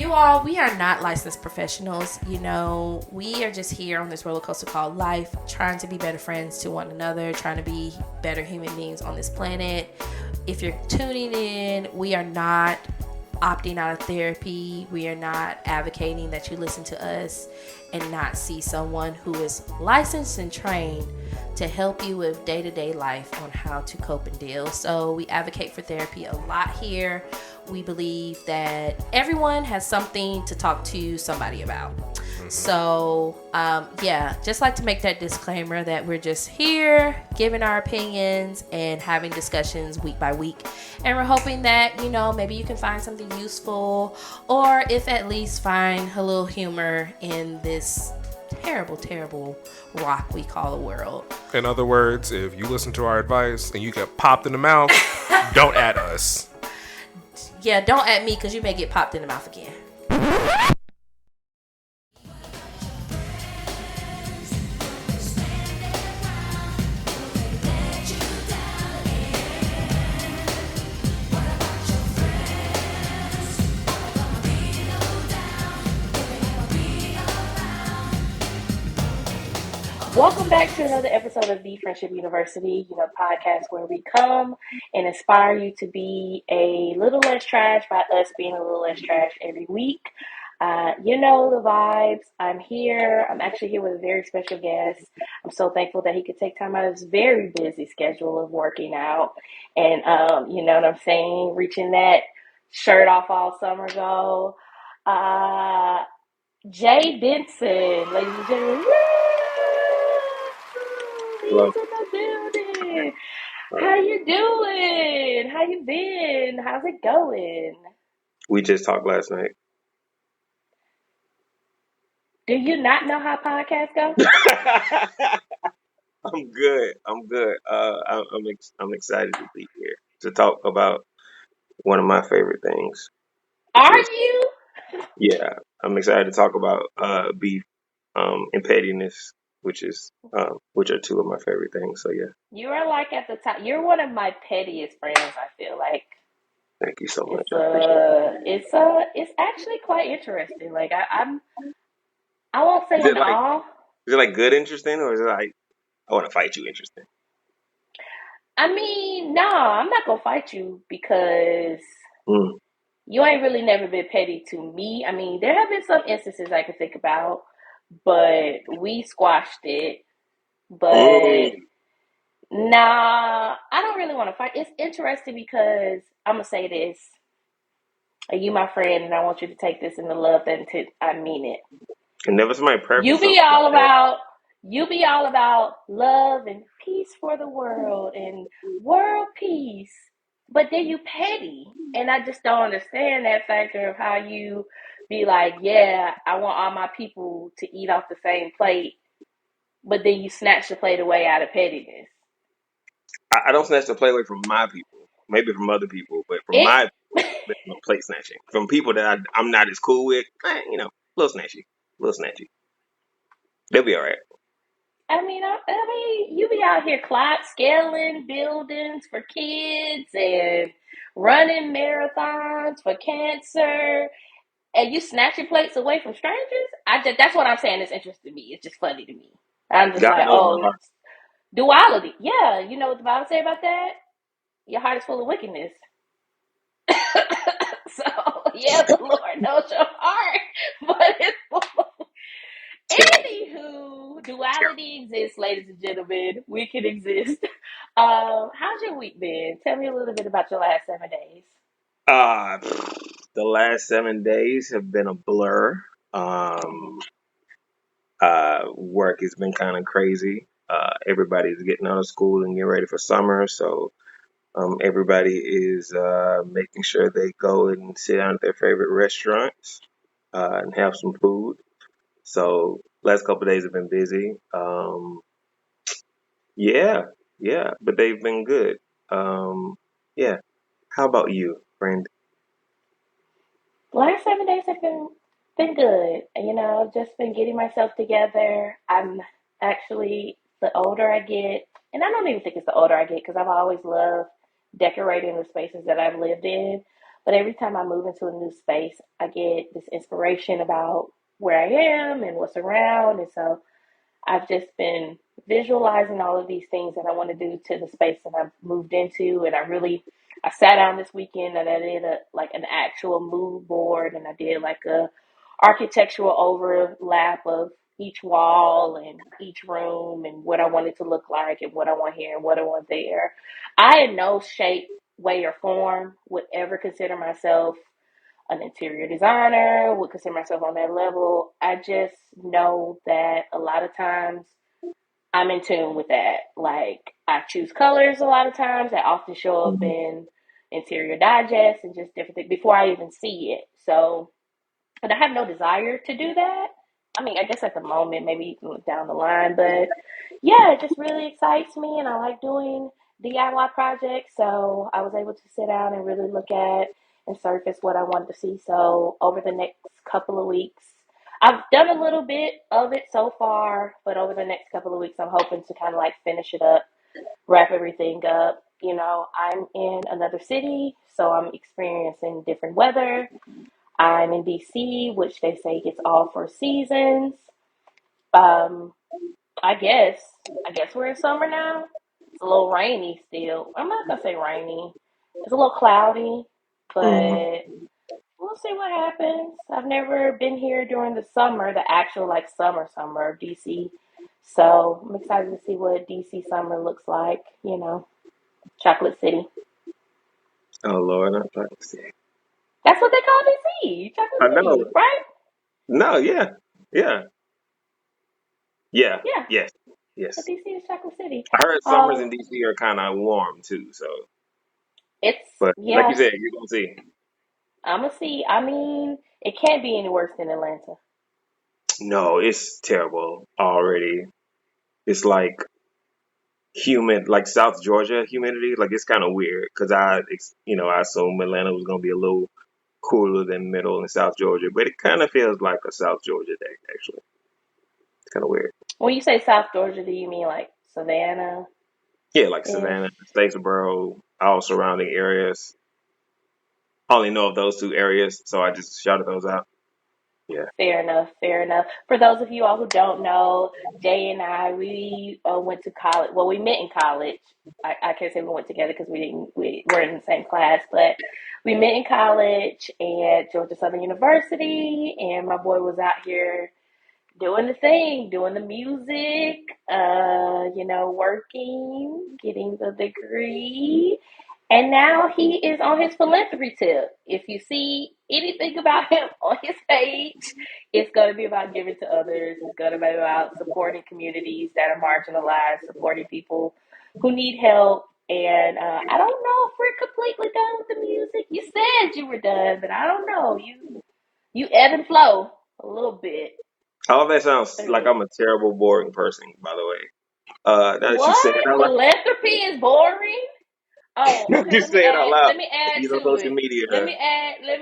You all, we are not licensed professionals. We are just here on this roller coaster called life, trying to be better friends to one another, trying to be better human beings on this planet. If you're tuning in, we are not opting out of therapy. We are not advocating that you listen to us and not see someone who is licensed and trained to help you with day-to-day life on how to cope and deal. So we advocate for therapy a lot here. We believe that everyone has something to talk to somebody about. So, just like to make that disclaimer that we're just here giving our opinions and having discussions week by week. And we're hoping that, maybe you can find something useful, or if at least find a little humor in this terrible, terrible rock we call the world. In other words, if you listen to our advice and you get popped in the mouth, don't at us. Yeah, don't at me because you may get popped in the mouth again. Welcome back to another episode of The Friendship University, podcast where we come and inspire you to be a little less trash by us being a little less trash every week. You know the vibes. I'm here. I'm actually here with a very special guest. I'm so thankful that he could take time out of his very busy schedule of working out and, you know what I'm saying, reaching that shirt off all summer ago. Jay Denson, ladies and gentlemen. He's in the building. How you doing? How you been? How's it going? We just talked last night. Do you not know how podcasts go? I'm good. I'm excited to be here to talk about one of my favorite things. Are you? Yeah, I'm excited to talk about beef and pettiness, which are two of my favorite things. So yeah. You are like at the top. You're one of my pettiest friends, I feel like. Thank you so much. I appreciate it. It's actually quite interesting. Like I won't say it. all. Is it like good interesting, or is it like I want to fight you interesting? I mean, no, I'm not gonna fight you because you ain't really never been petty to me. I mean, there have been some instances I can think about, but we squashed it. But nah, I don't really want to fight. It's interesting because I'm gonna say this. You my friend, and I want you to take this in the love that I mean it. And never somebody preface. You be all about love and peace for the world and world peace, but then you petty, and I just don't understand that factor of how you be like, yeah, I want all my people to eat off the same plate, but then you snatch the plate away out of pettiness. I don't snatch the plate away from my people, maybe from other people, but from my plate snatching from people that I'm not as cool with, a little snatchy. They'll be all right. I mean, you be out here scaling buildings for kids and running marathons for cancer, and you snatching plates away from strangers. That's what I'm saying is interesting to me. It's just funny to me. I'm just duality. Yeah, you know what the Bible say about that? Your heart is full of wickedness. So, yeah, the Lord knows your heart, but it's full. Anywho, duality exists, ladies and gentlemen. We can exist. How's your week been? Tell me a little bit about your last 7 days. The last 7 days have been a blur. Work has been kind of crazy. Everybody's getting out of school and getting ready for summer, so everybody is making sure they go and sit down at their favorite restaurants and have some food. So last couple of days have been busy. But they've been good. Yeah. How about you, friend? Last 7 days have been good. I've just been getting myself together. I'm actually, the older I get, and I don't even think it's the older I get because I've always loved decorating the spaces that I've lived in. But every time I move into a new space, I get this inspiration about where I am and what's around. And so I've just been visualizing all of these things that I want to do to the space that I've moved into. And I sat down this weekend and I did an actual mood board, and I did like a architectural overlap of each wall and each room and what I want it to look like and what I want here and what I want there. I in no shape, way, or form would ever consider myself an interior designer, would consider myself on that level. I just know that a lot of times I'm in tune with that. Like, I choose colors a lot of times that often show up Mhm. in Interior Digest and just different things before I even see it. So, but I have no desire to do that. I mean, I guess at the moment, maybe you can look down the line, but yeah, it just really excites me, and I like doing DIY projects. So I was able to sit down and really look at and surface what I wanted to see. So over the next couple of weeks, I've done a little bit of it so far, but over the next couple of weeks, I'm hoping to kind of like finish it up, wrap everything up. You know, I'm in another city, so I'm experiencing different weather. I'm in DC, which they say gets all four seasons. Um, I guess. I guess we're in summer now. It's a little rainy still. I'm not gonna say rainy. It's a little cloudy, Mhm. but we'll see what happens. I've never been here during the summer, the actual like summer of DC. So I'm excited to see what DC summer looks like, Chocolate City. Oh Lord, I'm trying to see. That's what they call DC, Chocolate I know. City, right? No, yeah, yeah, yeah, Yeah, yes, but yes. DC is Chocolate City. I heard summers Um, in DC are kind of warm too. So, it's but like you yeah, said, you're gonna see. I'm gonna see. I mean, it can't be any worse than Atlanta. No, it's terrible already. It's like humid, like South Georgia humidity. Like it's kind of weird because I assume Atlanta was gonna be a little cooler than Middle and South Georgia, but it kind of feels like a South Georgia day. Actually, it's kind of weird. When you say South Georgia, do you mean like Savannah Yeah, like Savannah, ish? Statesboro, all surrounding areas. I only know of those two areas, so I just shouted those out. Yeah. Fair enough, fair enough. For those of you all who don't know, Jay and I, we went to college. Well, we met in college. I can't say we went together because we were in the same class, but we met in college at Georgia Southern University, and my boy was out here doing the thing, doing the music, working, getting the degree. And now he is on his philanthropy tip. If you see anything about him on his page, it's going to be about giving to others. It's going to be about supporting communities that are marginalized, supporting people who need help. And I don't know if we're completely done with the music. You said you were done, but I don't know. You ebb and flow a little bit. All that sounds like Through I'm a terrible, boring person, by the way. Now that you say it what? out loud, Philanthropy is boring? Oh, okay. you say it out loud. Let me If add you on to social it. media, Let me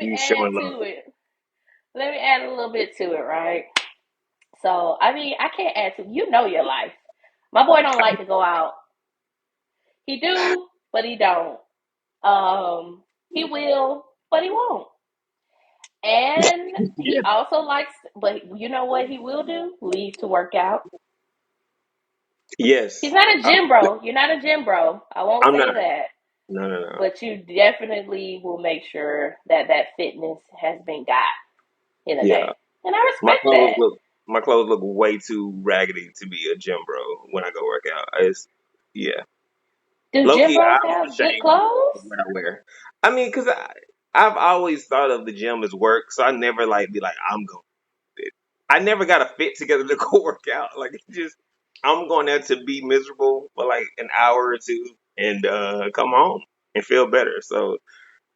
you add showing love. to it. Let me add a little bit to it, right? So, I mean, I can't add to your life. My boy don't like to go out. He do, but he don't. He will, but he won't. And he Yeah. also likes, but you know what he will do? Leave to work out. He's Yes. not a gym bro. You're not a gym bro. I won't I'm say not. that. No, no, no. But you definitely will make sure that that fitness has been got in a Yeah. day. And I My respect clothes that. look my clothes look way too raggedy to be a gym bro when I go work out. It's yeah. Do Low gym key, bros I'm have good ashamed of clothes? what I wear. I mean, I've always thought of the gym as work, so I never like be like I'm going. I never got a fit together to go work out. Like it just, I'm going there to be miserable for like an hour or two and come home and feel better. So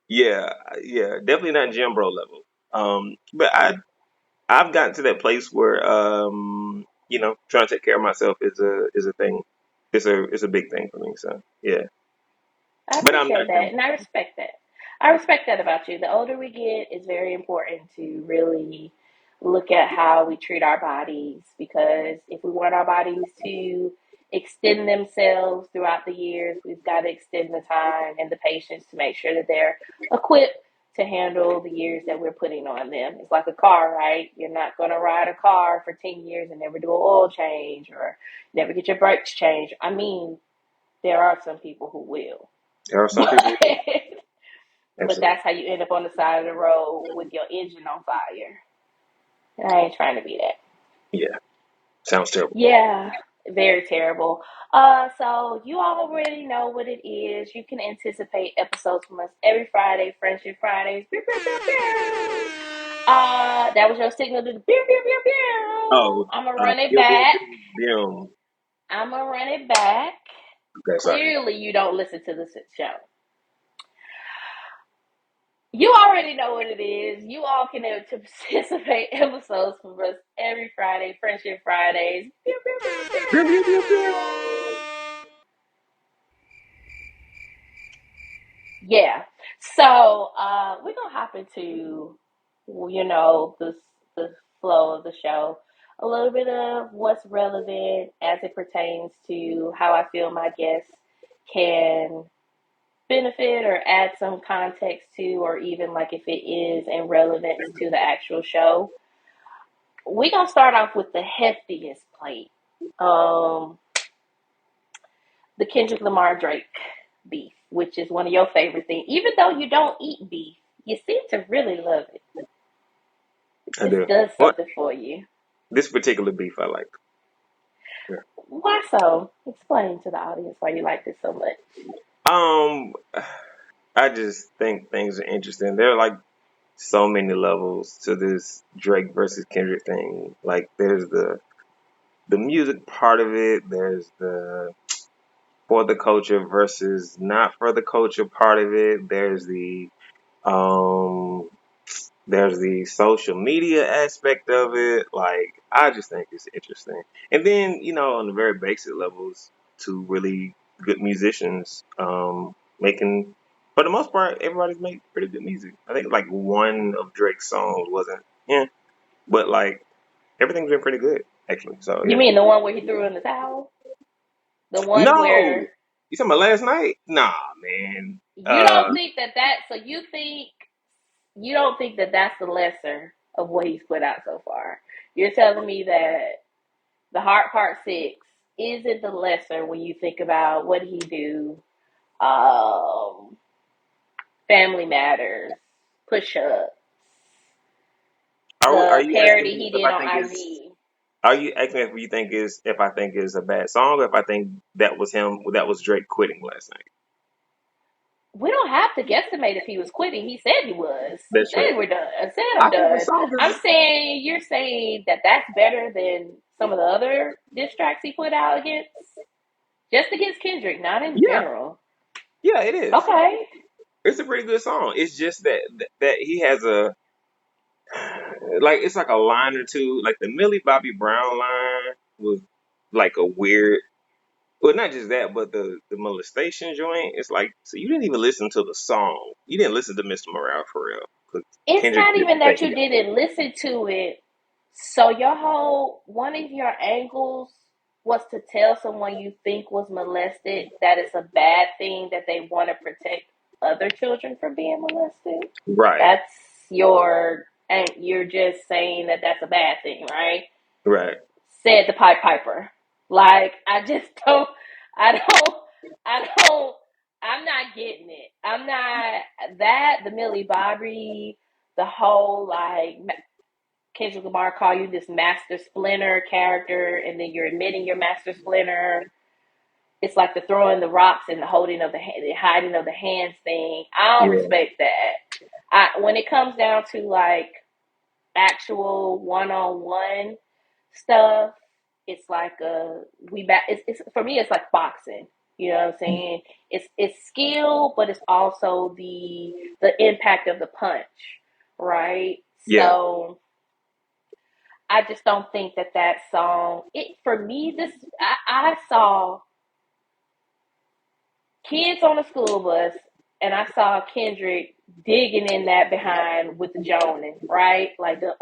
yeah, yeah, definitely not gym bro level. But I've gotten to that place where trying to take care of myself is a thing. It's a big thing for me. So yeah, I but I'm not appreciate that gym and I respect that. I respect that about you. The older we get, it's very important to really look at how we treat our bodies because if we want our bodies to extend themselves throughout the years, we've got to extend the time and the patience to make sure that they're equipped to handle the years that we're putting on them. It's like a car, right? You're not going to ride a car for 10 years and never do an oil change or never get your brakes changed. I mean, there are some people who will. There are some But, people. but Absolutely. that's how you end up on the side of the road with your engine on fire. And I ain't trying to be that. Yeah. Sounds terrible. Yeah, very terrible. So you already know what it is. You can anticipate episodes from us every Friday, Friendship Fridays. Pew, pew, pew, pew. That was your signal to the pew, pew, pew, pew. Oh, I'm gonna run it bill, bill, back. bill, bill. I'm gonna run it back. Okay, sorry. Clearly, you don't listen to the show. You already know what it is. You all can anticipate episodes from us every Friday, Friendship Fridays. Pew, pew, pew, Bill, bill, bill, bill. pew. Yeah. So we're gonna hop into, the flow of the show. A little bit of what's relevant as it pertains to how I feel my guests can benefit or add some context to, or even like if it is in relevance to the actual show. We're gonna start off with the heftiest plate. Um, the Kendrick Lamar Drake beef, which is one of your favorite things. Even though you don't eat beef, you seem to really love it. It I just do. does What? something for you. This particular beef I like. Yeah. Why so? Explain to the audience why you like this so much. Um, I just think things are interesting. There are like so many levels to this Drake versus Kendrick thing. Like there's the music part of it. There's the for the culture versus not for the culture part of it. Um there's the social media aspect of it. Like I just think it's interesting. And then, on the very basic levels, to really good musicians, making for the most part everybody's made pretty good music. I think like one of Drake's songs wasn't, yeah. But like everything's been pretty good actually. So You yeah. mean the one where he threw in the towel? The one No. where You talking about last night? Nah, man. you don't think so you don't think that that's the lesser of what he's put out so far. You're telling me that the Heart Part 6 isn't the lesser when you think about what he do, um, Family Matters, Push Up, are the you asking parody me he if did I on think it's IG. Are you asking if I think it's a bad song, or if I think that was Drake quitting last night? We don't have to guesstimate if he was quitting. He said he was. He That's said true. we're done. I said I I'm think the done. song I'm is saying you're saying that that's better than some of the other diss tracks he put out against, just against Kendrick, not in yeah, general. yeah, it is. Okay. It's a pretty good song. It's just that he has a like it's like a line or two. Like the Millie Bobby Brown line was like a weird. Well, not just that, but the molestation joint. It's like so you didn't even listen to the song. You didn't listen to Mr. Morale for real. 'Cause It's Kendrick not even didn't say that he you got didn't listen to it. So your whole one of your angles was to tell someone you think was molested that it's a bad thing that they want to protect other children from being molested. right, That's your and you're just saying that that's a bad thing, right? right. Said the Pied Piper. Like I just don't I don't I don't I'm not getting it. I'm not that the Millie Bobby, the whole like Kendrick Lamar call you this master splinter character, and then you're admitting you're master splinter. It's like the throwing the rocks and the holding of the hiding of the hands thing. I don't Yeah, respect that. When it comes down to like actual one-on-one stuff, it's like it's for me it's like boxing. You know what I'm saying? It's skill, but it's also the impact of the punch, right? yeah. So I just don't think that that song. It for me. I saw kids on a school bus, and I saw Kendrick digging in that behind with the Jonan, right? Like the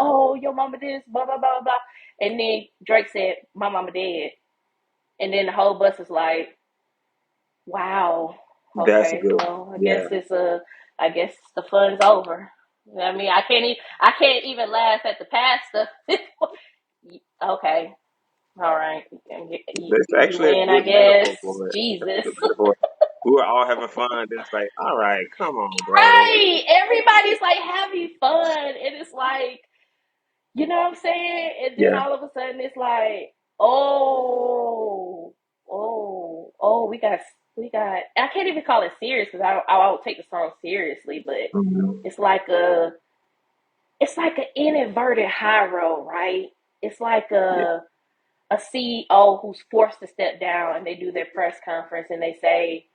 your mama this blah blah blah blah, and then Drake said my mama dead, and then the whole bus was like, wow, That's Okay, good. well, Yeah. I guess the fun's over. I mean, I can't even laugh at the past stuff. Okay, all right, That's you actually a win, I good guess. metaphor for it. That's a Jesus. good metaphor. We were all having fun. Then it's like, all right, come on, bro. Right. Everybody's like having fun. And it's like, you know what I'm saying? And then Yeah. all of a sudden it's like, oh, we got, I can't even call it serious because I won't take the song seriously, but Hmm. it's like it's like an inadvertent high road, right? It's like Yeah. a CEO who's forced to step down and they do their press conference and they say,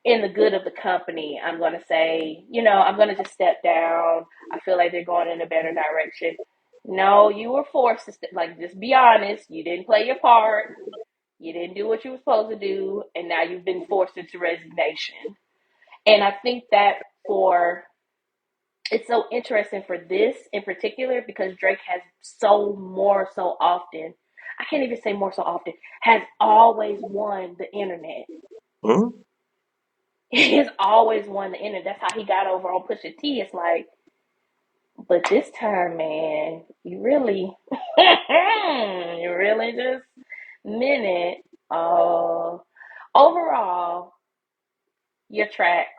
in the good of the company, I'm going to say, I'm going to just step down. I feel like they're going in a better direction. No, you were forced to like, just be honest. You didn't play your part. You didn't do what you were supposed to do, and now you've been forced into resignation. And I think that for it's so interesting for this in particular because Drake has so often. I can't even say more so often. Has always won the internet. Hmm. He's always won the internet. That's how he got over on Pusha T. It's like, but this time, man, you really, you really just meant it. Overall, your tracks,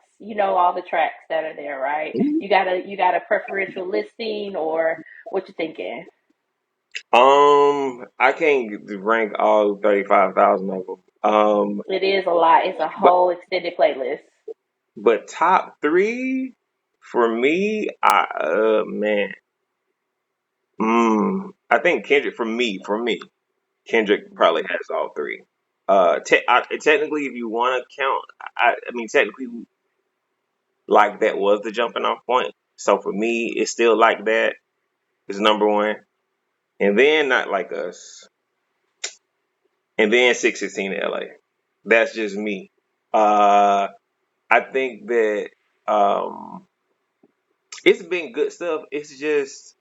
all the tracks that are there, right? You got a preferential listing, or what you thinking? I can't rank all 35,000 of them. It is a lot. It's a But whole extended playlist. top three for me, man, I think Kendrick Kendrick probably has all three. Technically, if you want to count, I mean, technically, like that was the jumping off point. So for me, it's still like that is number one, and then Not Like Us, and then 616 LA. That's just me. Uh, I think that um, it's been good stuff. It's just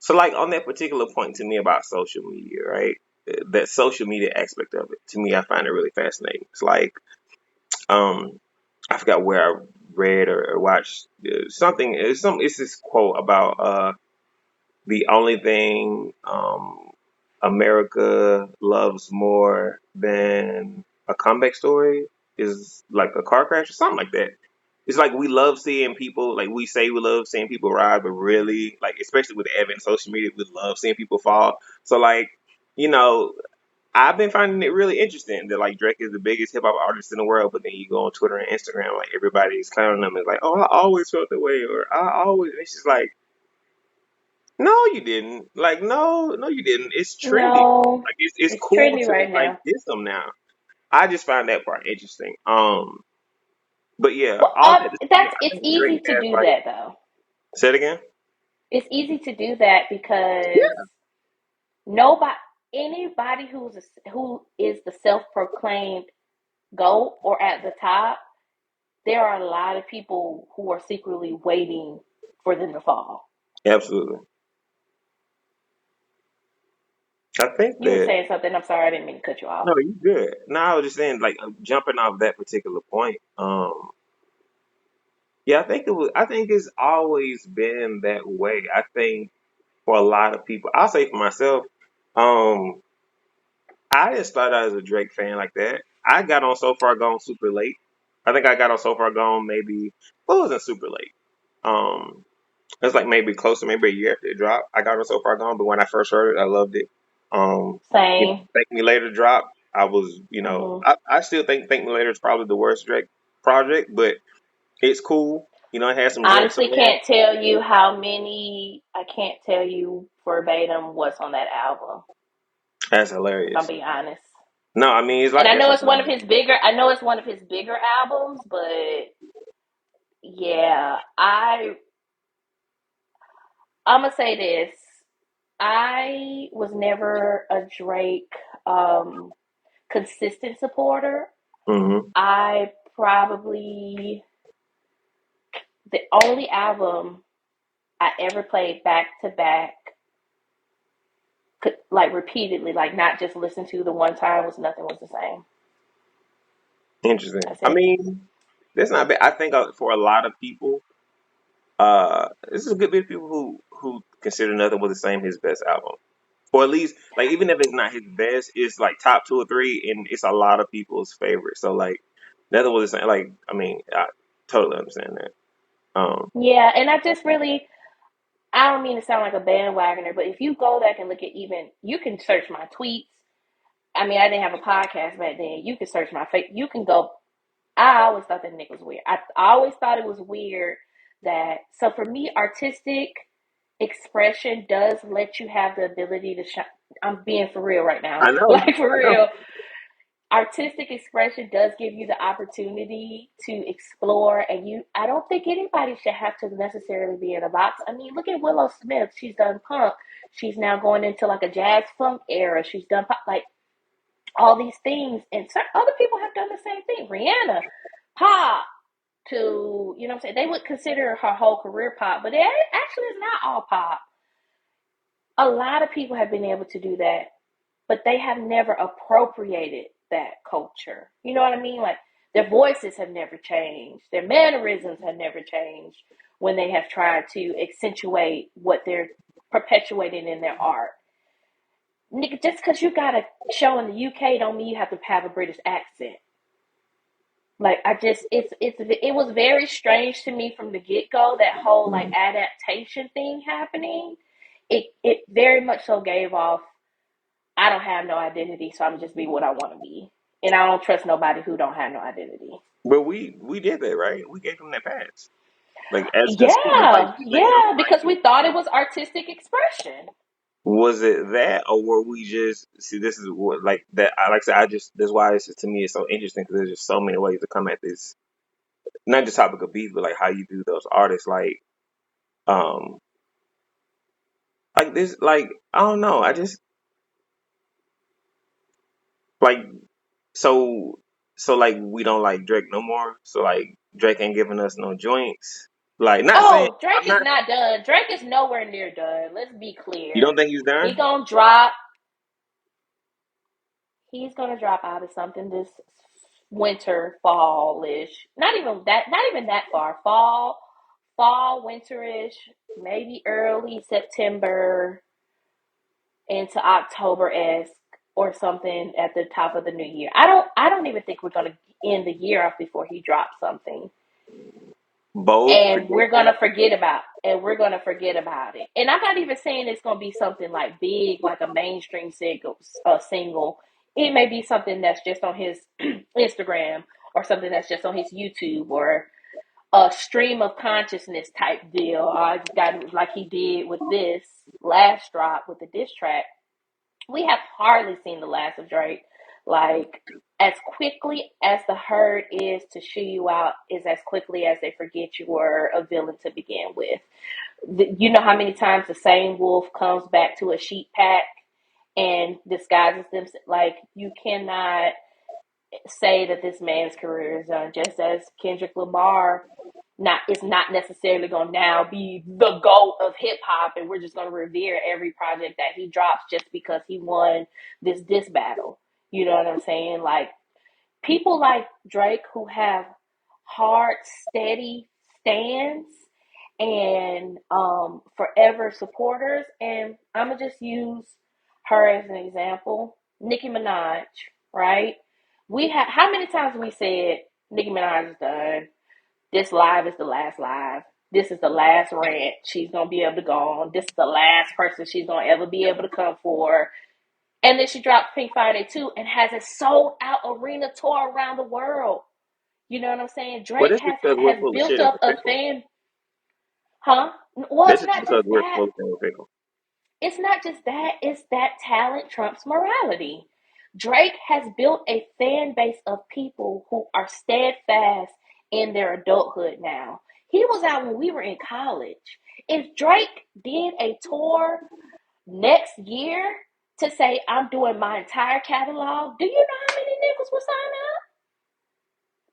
so like on that particular point to me about social media, right? That social media aspect of it to me, I find it really fascinating. It's like um, I forgot where I read or watched something. It's this quote about the only thing America loves more than a comeback story is like a car crash or something like that. It's like we love seeing people, like we say we love seeing people rise, but really, like especially with the advent of social media, we love seeing people fall. So like, you know, I've been finding it really interesting that like Drake is the biggest hip hop artist in the world, but then you go on Twitter and Instagram, like everybody's clowning them. It's like, oh, I always felt that way, or I always. It's just like, no, you didn't. Like, no, you didn't. It's trendy. No, Like, it's it's cool trendy to right like now. diss them now. I just find that part interesting. But yeah, Well, all that to say, I it's think Drake easy to has do like. that though. Say it again. It's easy to do that because Yeah, nobody, anybody who is the self-proclaimed GOAT or at the top, there are a lot of people who are secretly waiting for them to fall. absolutely. I think You were that. saying something. I'm sorry, I didn't mean to cut you off. No, you good. No, I was just saying, like, jumping off that particular point. Yeah, I think it was. I think it's always been that way. I think for a lot of people, I'll say for myself, um, I didn't start out as a Drake fan like that. I got on So Far Gone super late. I think I got on So Far Gone maybe. Well, it wasn't super late. Um, it was like maybe closer, maybe a year after it dropped. I got on So Far Gone, but when I first heard it, I loved it. Same. Thank Me Later dropped. I was, Hmm. I still think Thank Me Later is probably the worst Drake project, but it's cool. It has some joints Honestly, on there. can't tell you how many. I can't tell you verbatim what's on that album. That's If I'm hilarious. being honest. No, I mean it's And like I that know it's one of sometimes. his bigger. I know it's one of his bigger albums, but yeah, I'm gonna say this. I was never a Drake um, consistent supporter. Hmm. I probably the only album I ever played back to back, like repeatedly, like not just listen to the one time was Nothing Was the Same. Interesting. That's I it. mean. That's not bad. I think for a lot of people, this is a good bit of people who consider Nothing Was the Same his best album, or at least like even if it's not his best, it's like top two or three, and it's a lot of people's favorite. So like Nothing Was the Same. Like I mean, I totally understand that. Yeah, and I don't mean to sound like a bandwagoner, but if you go back and look at you can search my tweets. I mean, I didn't have a podcast back then. You can search my face. You can go. I always thought that Nick was weird. I always thought it was weird so for me, artistic expression does let you have the ability to shine. I'm being for real right now. I know, Like, for I know. real. Artistic expression does give you the opportunity to explore, and I don't think anybody should have to necessarily be in a box. I mean, look at Willow Smith. She's done punk. She's now going into like a jazz funk era. She's done pop, like all these things, and other people have done the same thing. Rihanna, pop to, you know what I'm saying? They would consider her whole career pop, but it actually is not all pop. A lot of people have been able to do that, but they have never appropriated that culture. You know what I mean? Like, their voices have never changed, their mannerisms have never changed when they have tried to accentuate what they're perpetuating in their art. Nigga, just because you got a show in the UK don't mean you have to have a British accent. Like, it was very strange to me from the get go, that whole like adaptation thing happening. It very much so gave off, I don't have no identity, so I'm just be what I want to be, and I don't trust nobody who don't have no identity. But we did that, right? We gave him that pass, like as consumers, like Yeah, we let him yeah, like because we thought it was artistic expression. was it that, or were we just see? This is what like that. I like I said, I just that's why this is to me is so interesting because there's just so many ways to come at this. Not just topic of beef, but like how you do those artists, um, like this, like I don't know. I just like so like we don't like Drake no more. So like Drake ain't giving us no joints. Like not saying Oh, Drake I'm is not. not done. Drake is nowhere near done. Let's be You don't clear. think he's He done? gonna drop. He's gonna drop out of something this winter, fallish. Not even that. Not even that far. Fall, winterish. Maybe early September into October esque or something at the top of the new year. I don't even think we're gonna end the year off before he drops something. Bold And prediction. we're gonna forget about it. And I'm not even saying it's gonna be something like big, like a mainstream single. It may be something that's just on his Instagram, or something that's just on his YouTube, or a stream of consciousness type deal. I got, like he did with this last drop with the diss track. We have hardly seen the last of Drake. Like, as quickly as the herd is to shoo you out, is as quickly as they forget you were a villain to begin with. You know how many times the same wolf comes back to a sheep pack and disguises them? Like, you cannot say that this man's career is done. Just as Kendrick Lamar is not necessarily going to now be the GOAT of hip hop, and we're just going to revere every project that he drops just because he won this diss battle. You know what I'm saying? Like, people like Drake who have hard, steady stands and forever supporters, and I'm gonna just use her as an example. Nicki Minaj, right? We have How many times have we said Nicki Minaj is done? This live is the last live. This is the last rant she's gonna be able to go on. This is the last person she's gonna ever be able to come for. And then she dropped Pink Friday 2 and has a sold out arena tour around the world. You know what I'm saying? Well, Drake this is because we're has full of built shit and up a fickle. fan, huh? Well, This it's is not because just we're that. full of shit and fickle. It's not just that. It's that talent trumps morality. Drake has built a fan base of people who are steadfast in their adulthood now. He was out when we were in college. If Drake did a tour next year to say, I'm doing my entire catalog, do you know how many niggas will sign up?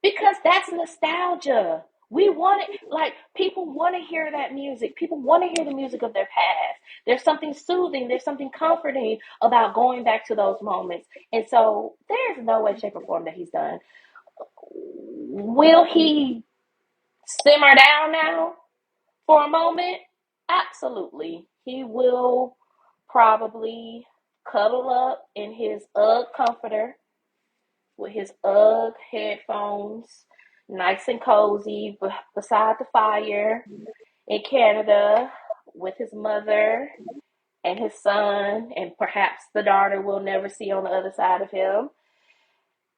Because that's nostalgia. We want it, like, people want to hear that music. People want to hear the music of their past. There's something soothing, there's something comforting about going back to those moments. And so there's no way, shape, or form that he's done. Will he simmer down now for a moment? Absolutely. He will probably cuddle up in his UGG comforter with his UGG headphones, nice and cozy, beside the fire in Canada with his mother and his son, and perhaps the daughter we'll never see on the other side of him.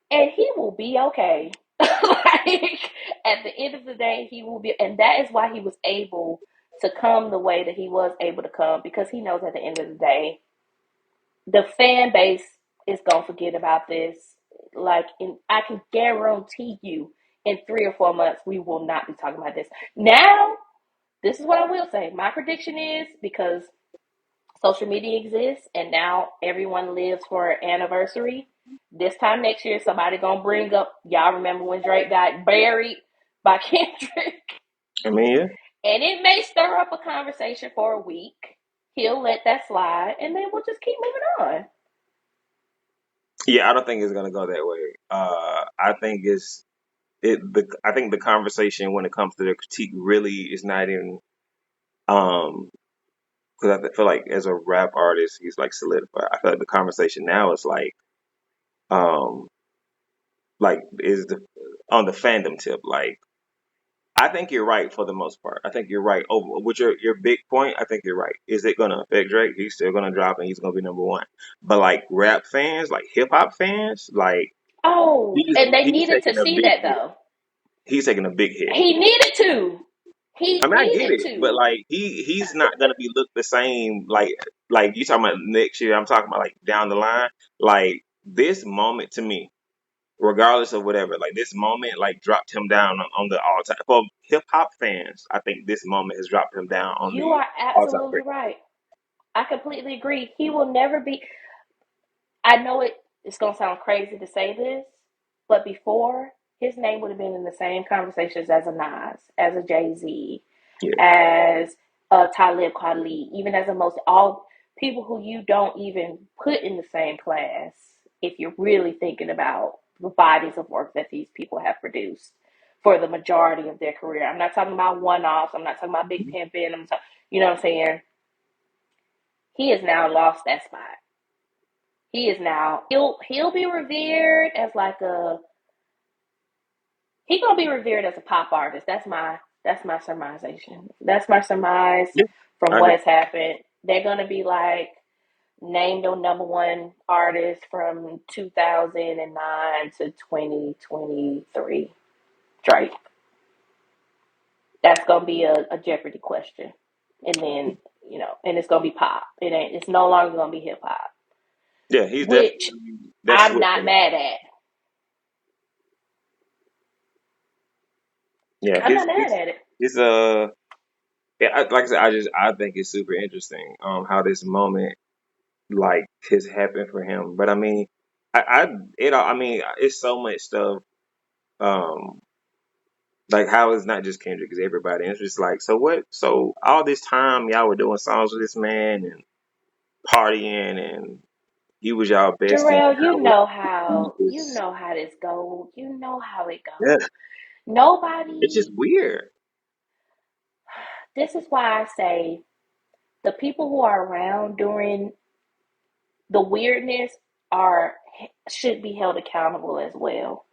And he will be okay. Like, at the end of the day, he will be, and that is why he was able to come the way that he was able to come, because he knows at the end of the day, the fan base is gonna forget about this. Like, I can guarantee you, in 3 or 4 months, we will not be talking about this. Now, this is what I will say. My prediction is, because social media exists and now everyone lives for an anniversary. This time next year, somebody gonna bring up, y'all remember when Drake got buried by Kendrick? I mean, yeah. And it may stir up a conversation for a week. He'll let that slide, and then we'll just keep moving on. Yeah, I don't think it's gonna go that way. I think I think the conversation when it comes to the critique really is not in because I feel like as a rap artist he's like solidified. I feel like the conversation now is um is the on the fandom tip. Like, I think you're right for the most part. I think you're right. Over with your big point, I think you're right. Is it gonna affect Drake? He's still gonna drop and he's gonna be #1. But like rap fans, like hip hop fans, like Oh, and they he's needed to taking a see big that hit. though. He's taking a big hit. He needed to. He I mean, I get needed it, but to. like he's not gonna be looked the same. Like you talking about next year. I'm talking about like down the line. Like this moment to me, regardless of whatever, like this moment like dropped him down on the all time for hip hop fans. I think this moment has dropped him down on You the are all time absolutely great. right. I completely agree. He will never be. I know it's gonna sound crazy to say this, but before, his name would have been in the same conversations as a Nas, as a Jay-Z, Yeah, as a Talib Kweli, even as a most all people who you don't even put in the same class if you're really thinking about the bodies of work that these people have produced for the majority of their career. I'm not talking about one-offs. I'm not talking about Big Pimpin'. You know what I'm saying? He has now lost that spot. He is now he'll be revered as like a he gonna be revered as a pop artist. That's my surmisation. That's my surmise yeah, from I what agree. has happened. They're gonna be like, name your #1 artist from 2009 to 2023. Drake. That's gonna be a Jeopardy question, and then and it's gonna be pop. It's no longer gonna be hip hop, Yeah, he's which definitely that's I'm switch. not mad at. Yeah, I'm not mad at it. his yeah, like I said, I think it's super interesting how this moment like has happened for him. But I mean, I mean it's so much stuff. Um, like how it's not just Kendrick, it's everybody. And it's just like, so what? So all this time y'all were doing songs with this man and partying, and he was y'all bestie. Jarrell, Now you it's know how this go. You know how it yeah, go. it's just Nobody. weird. This is why I say the people who are around during the weirdness are should be held accountable as well,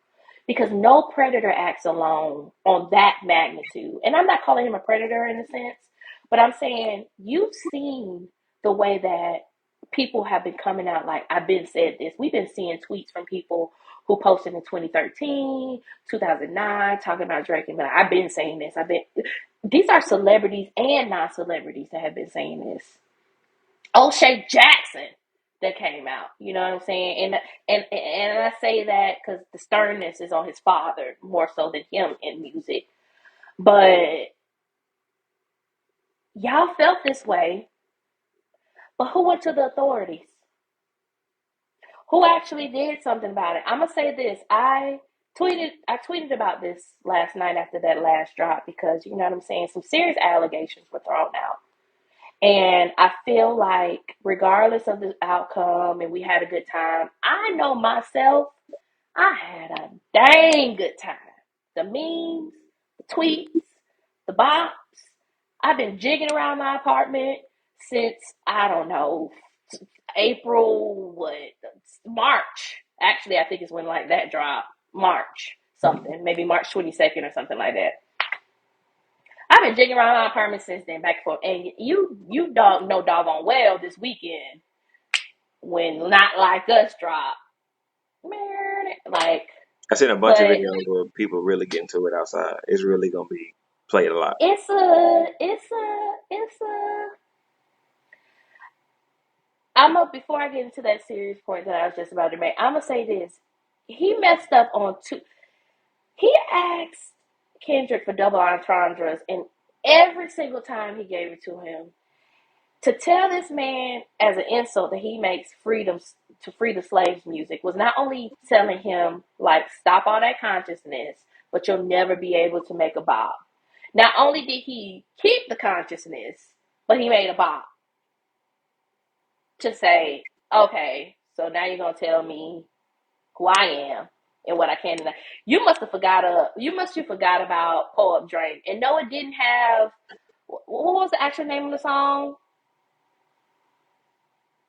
because no predator acts alone on that magnitude. And I'm not calling him a predator in a sense, but I'm saying you've seen the way that people have been coming out like, I've been said this. We've been seeing tweets from people who posted in 2013, 2009, talking about Drake and like, I've been saying this. These are celebrities and non-celebrities that have been saying this. O'Shea Jackson that came out. You know what I'm saying? And I say that because the sternness is on his father more so than him in music. But y'all felt this way, but who went to the authorities? Who actually did something about it? I'm gonna say this. I tweeted about this last night after that last drop, because you know what I'm saying, some serious allegations were thrown out. And I feel like, regardless of the outcome, and we had a good time, I know myself, I had a dang good time. the memes, the tweets, the bops. I've been jigging around my apartment since, I don't know, April, what, March. Actually, I think it's when like that dropped. March something, maybe March 22nd or something like that. I've been jigging around my apartment since then, back and forth. And you dog know doggone well this weekend when Not Like Us dropped. Man, like, I seen a bunch of but videos where people really get into it outside. It's really gonna be played a lot. it's a I'm up before I get into that serious point that I was just about to make. I'm gonna say this: he messed up on two. He asked Kendrick for double entendres, and every single time he gave it to him, to tell this man as an insult that he makes freedom to free the slaves music was not only telling him like stop all that consciousness, but you'll never be able to make a bop. Not only did he keep the consciousness, but he made a bop to say, okay, so now you're gonna tell me who I am and what I can and you must have forgot about Pull Up Drink. And no, it didn't have what was the actual name of the song?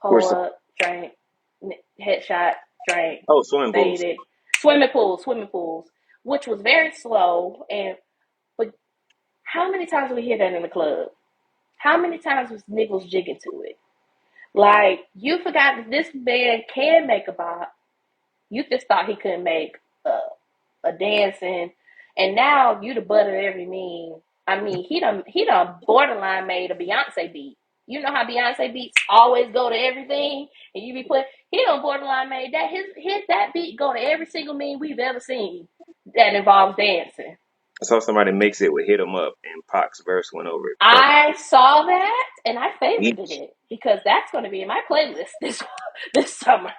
Pull Where's Up Drink, Headshot Drink, swimming pools? Faded, Swimming Pools, which was very slow. And but how many times did we hear that in the club? How many times was niggas jigging to it? Like, you forgot that this man can make a bop. You just thought he couldn't make a dancing, and now you the butt of every meme. I mean, he done borderline made a Beyonce beat. You know how Beyonce beats always go to everything, and you be put. He done borderline made that his that beat go to every single meme we've ever seen that involves dancing. I saw somebody mix it with "Hit 'Em Up" and Pac's verse went over it I perfectly. saw that and I favorited Each it because that's going to be in my playlist this summer.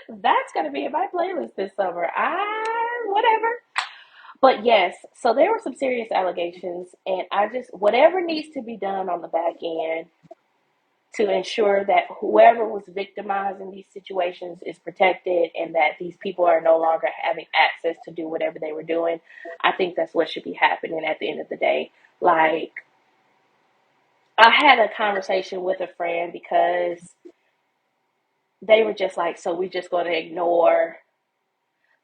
That's going to be in my playlist this summer. Whatever. But yes, so there were some serious allegations, and I just whatever needs to be done on the back end to ensure that whoever was victimized in these situations is protected and that these people are no longer having access to do whatever they were doing. I think that's what should be happening at the end of the day. Like, I had a conversation with a friend because they were just like, so we just going to ignore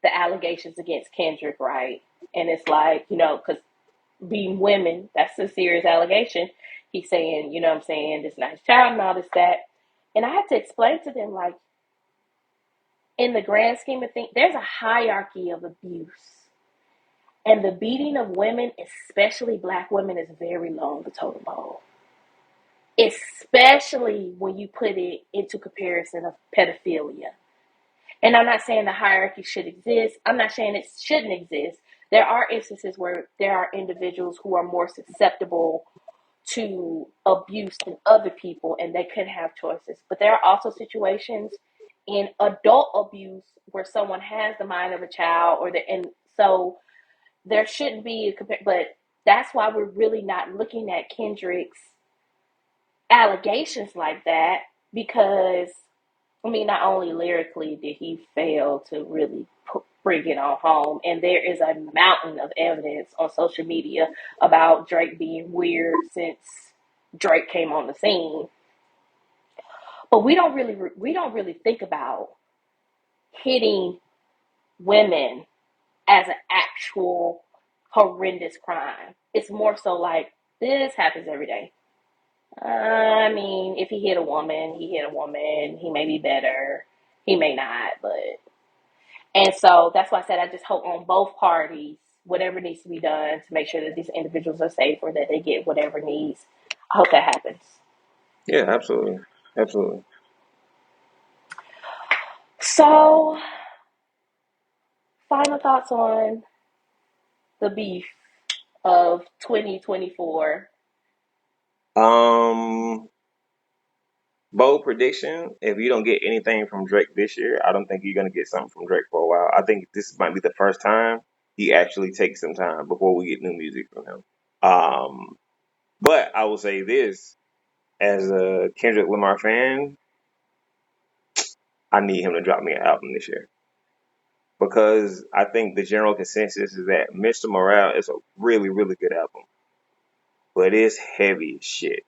the allegations against Kendrick, right? And it's like, because being women, that's a serious allegation. He's saying, you know what I'm saying, this is not his child and all this, that. And I had to explain to them, like, in the grand scheme of things, there's a hierarchy of abuse. And the beating of women, especially black women, is very low on the totem pole. Especially when you put it into comparison of pedophilia. And I'm not saying the hierarchy should exist. I'm not saying it shouldn't exist. There are instances where there are individuals who are more susceptible to abuse than other people and they couldn't have choices. But there are also situations in adult abuse where someone has the mind of a child and so there shouldn't be but that's why we're really not looking at Kendrick's allegations like that because I mean, not only lyrically did he fail to really bring it on home, and there is a mountain of evidence on social media about Drake being weird since Drake came on the scene. But we don't really think about hitting women as an actual horrendous crime. It's more so like this happens every day. I mean, if he hit a woman, he hit a woman. He may be better. He may not, but and so that's why I said I just hope on both parties, whatever needs to be done to make sure that these individuals are safe or that they get whatever needs. I hope that happens. Yeah, absolutely, absolutely. So, final thoughts on the beef of 2024. Um, Bold prediction: if you don't get anything from Drake this year, I don't think you're gonna get something from Drake for a while. I think this might be the first time he actually takes some time before we get new music from him. Um, but I will say this: as a Kendrick Lamar fan, I need him to drop me an album this year. because I think the general consensus is that Mr. Morale is a really, really good album, but it's heavy as shit.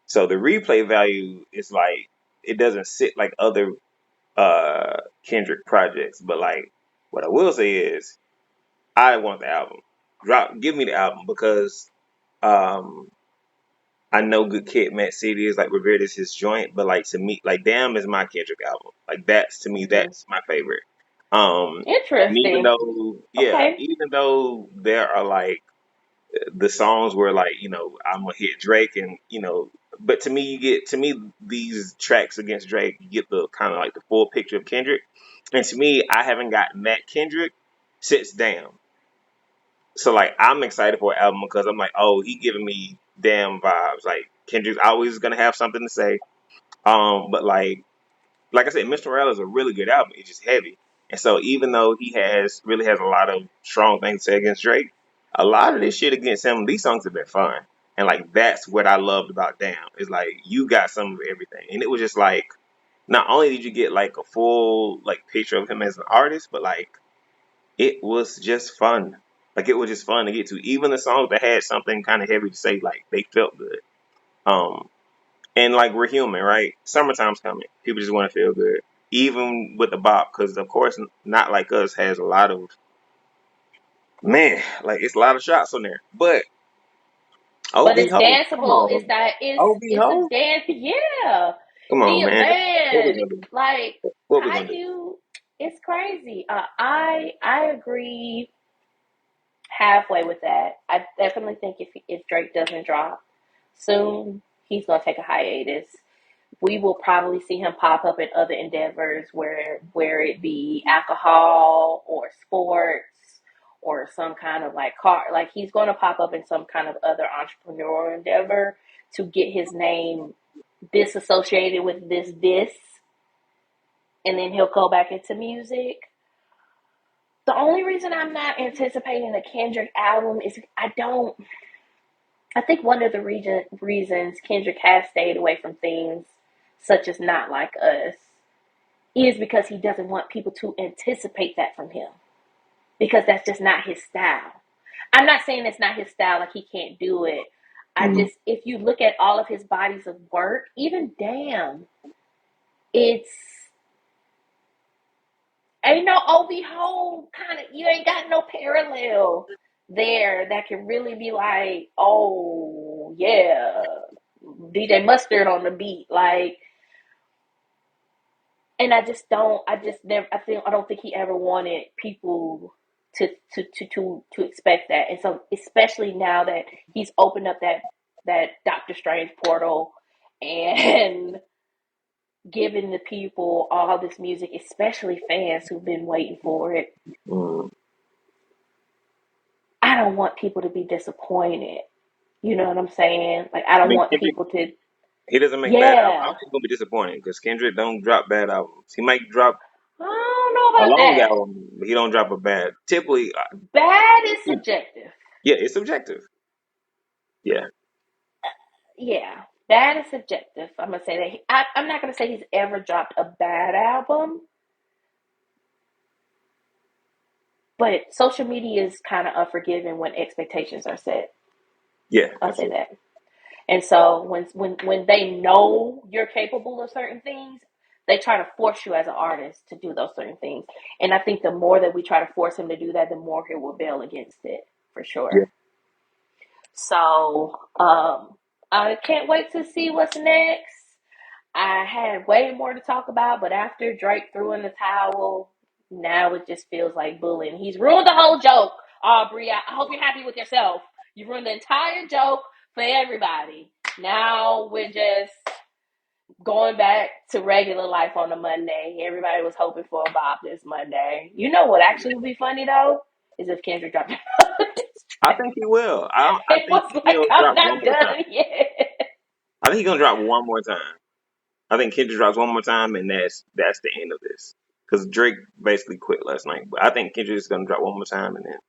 So the replay value is like it doesn't sit like other Kendrick projects, but like what I will say is I want the album. Give me the album because um I know Good Kid, Mad City is like Regret is his joint, but like to me, like Damn is my Kendrick album. Like that's to me, Mm-hmm. that's my favorite. Um, and even Interesting. though, yeah, Okay. even though there are like the songs where like I'm gonna hit Drake and but to me you get to me these tracks against Drake you get the kind of like the full picture of Kendrick, and to me I haven't gotten that Kendrick since Damn. So like I'm excited for an album because I'm like, oh, he giving me Damn vibes. Like Kendrick's always gonna have something to say. But like I said, Mr. Morale is a really good album. It's just heavy. And so even though he has a lot of strong things to say against Drake, a lot of this shit against him, these songs have been fun. And like that's what I loved about Damn. Is like you got some of everything. And it was just like not only did you get like a full like picture of him as an artist, but like it was just fun. Like it was just fun to get to. Even the songs that had something kind of heavy to say, like they felt good. Um, and like we're human, right? Summertime's coming. People just want to feel good, even with the bop, because of course, not like us has a lot of man, like it's a lot of shots on there. But But OV it's Ho, come danceable. It's on, that it's OV it's a Ho, dance. Yeah. come on, Nia man. What we man. gonna do? Like What we how gonna do? you it's crazy. I agree halfway with that. I definitely think if Drake doesn't drop soon, he's gonna take a hiatus. We will probably see him pop up in other endeavors where it be alcohol or sports or some kind of like car, like he's going to pop up in some kind of other entrepreneurial endeavor to get his name disassociated with this, and then he'll go back into music. The only reason I'm not anticipating a Kendrick album is I think one of the reasons Kendrick has stayed away from things such as Not Like Us is because he doesn't want people to anticipate that from him, because that's just not his style. I'm not saying it's not his style, like he can't do it. I Mm. just, if you look at all of his bodies of work, even Damn, it's ain't no OV Hole kind of, you ain't got no parallel there that can really be like, oh yeah, DJ Mustard on the beat, like. And I just never, I don't think he ever wanted people to expect that. And so, especially now that he's opened up that Doctor Strange portal and giving the people all this music, especially fans who've been waiting for it, Mm. I don't want people to be disappointed. You know what I'm saying? Like, I I don't mean, want Kendrick, people to, he doesn't make bad albums. I yeah, don't think he's gonna be disappointed because Kendrick don't drop bad albums. He might drop I don't know a about long that. album, but he don't drop a bad. Typically, Bad is subjective. yeah, it's subjective. Yeah, Yeah, that is subjective. I'm gonna say that I'm not gonna say he's ever dropped a bad album, but social media is kind of unforgiving when expectations are set. yeah, I'll say absolutely. that. And so when they know you're capable of certain things, they try to force you as an artist to do those certain things. And I think the more that we try to force him to do that, the more he will rebel against it for Yeah. sure. So I can't wait to see what's next. I had way more to talk about, but after Drake threw in the towel, now it just feels like bullying. He's ruined the whole joke, Aubrey. I hope you're happy with yourself. You ruined the entire joke for everybody. Now we're just going back to regular life on a Monday. Everybody was hoping for a bop this Monday. You know what actually would be funny though? Is if Kendrick dropped this I track. think he will. I It think was like, he'll I'm drop one not more time. done yet. I think he's gonna drop one more time. I think Kendrick drops one more time, and that's the end of this. Because Drake basically quit last night, but I think Kendrick's gonna drop one more time, and then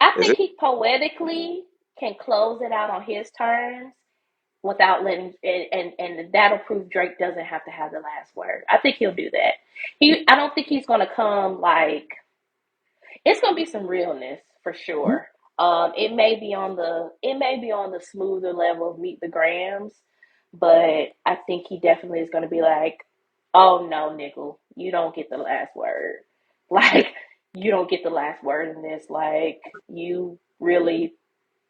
I is think it? he poetically can close it out on his terms without letting and that'll prove Drake doesn't have to have the last word. I think he'll do that. I don't think he's gonna come like It's gonna be some realness for sure. It may be on the smoother level of Meet the Grams, but I think he definitely is gonna be like, oh no, nickel, you don't get the last word. Like, you don't get the last word in this. Like, you really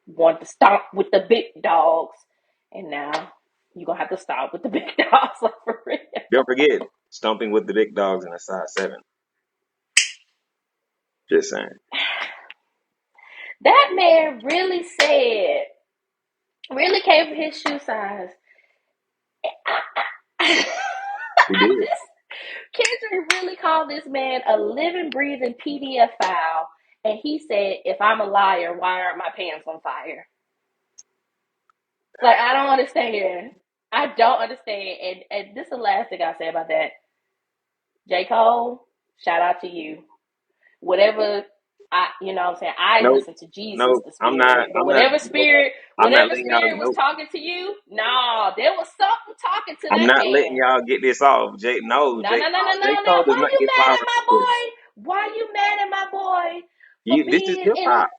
want to stomp with the big dogs, and now you're gonna have to stop with the big dogs, like, for real. Don't forget, stomping with the big dogs in a size 7. Just saying. That man really came for his shoe size. He did. Kendrick really called this man a living, breathing PDF file, and he said, "If I'm a liar, why aren't my pants on fire?" Like, I don't understand. I don't understand. And this is the last thing I'll say about that. J. Cole, shout out to you. Whatever, you know what I'm saying? I Nope. listen to Jesus, Nope. the I'm not. Spirit. But I'm not. whatever Nope. spirit, I'm not whatever letting y'all. spirit was Nope. talking to you, no, there was something talking to I'm that not letting man. y'all get this off. No, no, no, no, J no, no. Cole does Why not you get mad at flowers my for Christmas. boy? Why you mad at my boy for This is being hip in a... hop.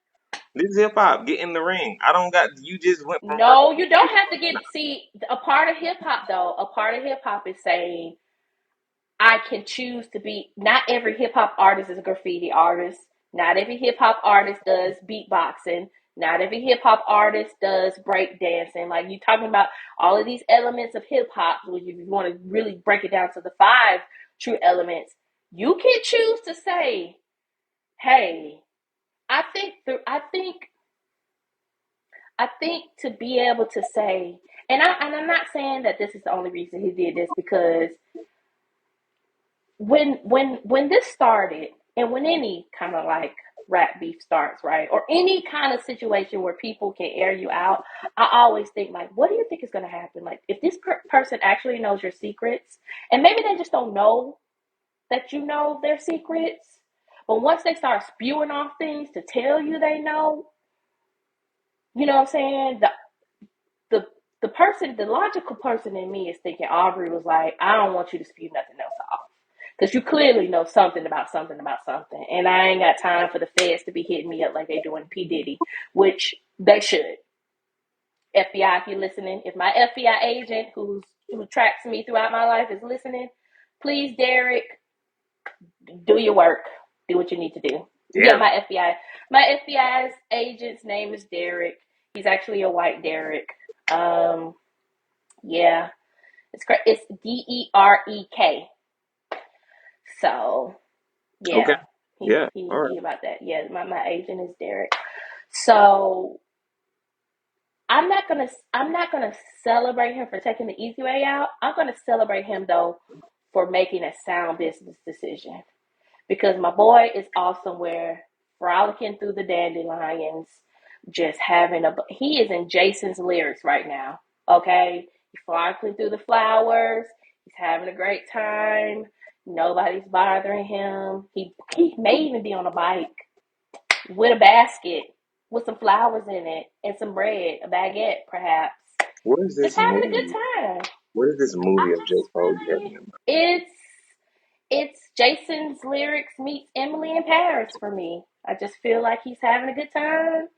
This is hip hop. Get in the ring. I don't got. You just went from No, you don't have to get... See, a part of hip hop, though, a part of hip hop is saying, I can choose to be... Not every hip hop artist is a graffiti artist. Not every hip hop artist does beatboxing. Not every hip hop artist does break dancing. Like, you talking about all of these elements of hip hop, if you want to really break it down to the 5 true elements, you can choose to say, hey, I think to be able to say, and I'm not saying that this is the only reason he did this, because when this started, and when any kind of like rap beef starts, right, or any kind of situation where people can air you out, I always think, like, what do you think is going to happen? Like, if this person actually knows your secrets, and maybe they just don't know that you know their secrets, but once they start spewing off things to tell you they know, you know what I'm saying? The the person, the logical person in me is thinking Aubrey was like, I don't want you to spew nothing else off, because you clearly know something about something about something, and I ain't got time for the feds to be hitting me up like they doing P Diddy, which they should. FBI, if you're listening, if my FBI agent who tracks me throughout my life is listening, please, Derek, do your work. Do what you need to do. Yeah, yeah. my FBI's agent's name is Derek. He's actually a white Derek. Um, yeah, it's Derek. So Okay. yeah, he Yeah. he All right. he about that. Yeah, my agent is Derek. So I'm not gonna celebrate him for taking the easy way out. I'm gonna celebrate him though for making a sound business decision, because my boy is off somewhere frolicking through the dandelions, just having a... He is in Jason's lyrics right now. Okay, he's frolicking through the flowers. He's having a great time. Nobody's bothering him. He may even be on a bike with a basket with some flowers in it and some bread, a baguette perhaps, What is just this having a good movie? time. What is this I movie of J just Cole you have in really... your mind? It's Jason's lyrics meets Emily in Paris for me. I just feel like he's having a good time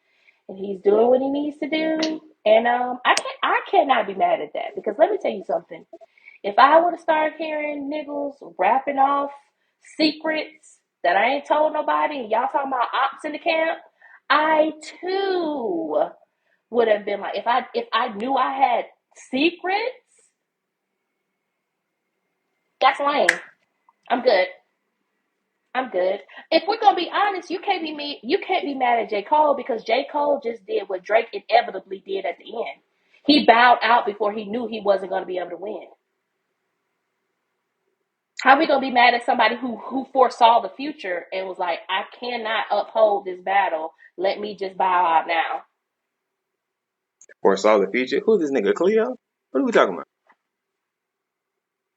and he's doing what he needs to do. And I cannot be mad at that, because let me tell you something. If I would have started hearing niggas rapping off secrets that I ain't told nobody, and y'all talking about ops in the camp, I too would have been like, if I knew I had secrets, that's lame. I'm good. I'm good. If we're gonna be honest, you can't be me. You can't be mad at J. Cole, because J. Cole just did what Drake inevitably did at the end. He bowed out before he knew he wasn't gonna be able to win. How are we gonna be mad at somebody who foresaw the future and was like, I cannot uphold this battle. Let me just bow out now. Or saw the future? Who's this nigga? Cleo? What are we talking about?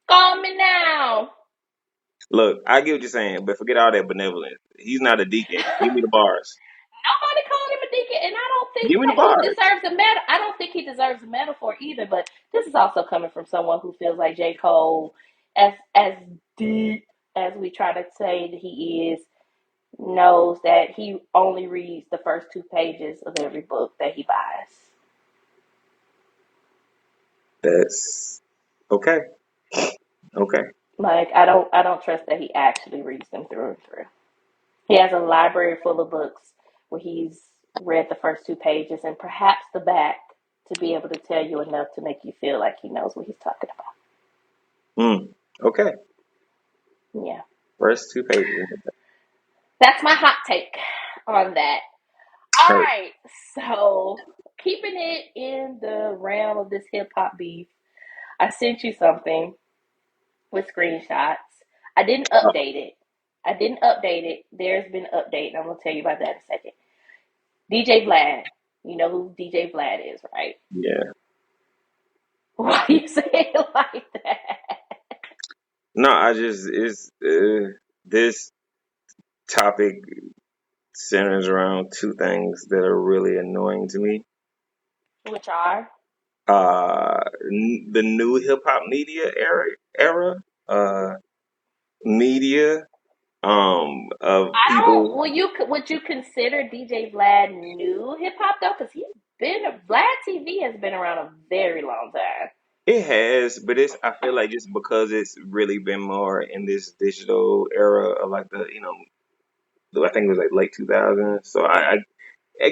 Call me now. Look, I get what you're saying, but forget all that benevolence. He's not a deacon. Give me the bars. Nobody called him a deacon, and I don't think Give me the that he bars. deserves a medal. I don't think he deserves a metaphor either. But this is also coming from someone who feels like J. Cole, as deep as we try to say that he is. knows that he only reads the first 2 pages of every book that he buys. That's okay. Okay. Like I don't trust that he actually reads them through and through. He has a library full of books where he's read the first 2 pages and perhaps the back to be able to tell you enough to make you feel like he knows what he's talking about. Okay. Yeah. First 2 pages. That's my hot take on that. All Hurt. right. So, keeping it in the realm of this hip hop beef, I sent you something with screenshots. I didn't Oh, update it. I didn't update it. There's been an update, and I'm going to tell you about that in a second. DJ Vlad. You know who DJ Vlad is, right? yeah. Why you say it like that? No, I just it's this topic centers around two things that are really annoying to me. Which are? The new hip hop media uh, media, of I don't. people. Would you consider DJ Vlad new hip hop though? Because Vlad TV has been around a very long time. It has, but I feel like just because it's really been more in this digital era of like I think it was like late 2000s. So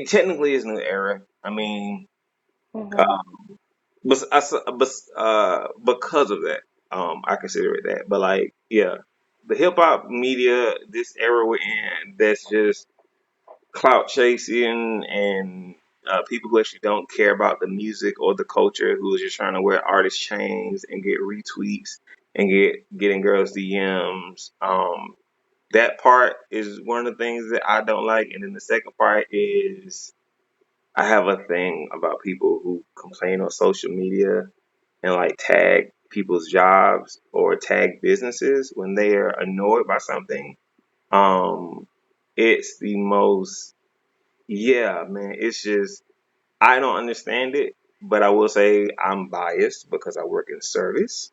technically it's new era. I mean, Mm-hmm. uh, because of that, I consider it that. But like, yeah, the hip hop media, this era we're in, that's just clout chasing and people who actually don't care about the music or the culture, who is just trying to wear artist chains and get retweets and getting girls DMs. That part is one of the things that I don't like, and then the second part is I have a thing about people who complain on social media and like tag people's jobs or tag businesses when they are annoyed by something. Um, it's the most, yeah, man. It's just I don't understand it, but I will say I'm biased because I work in service.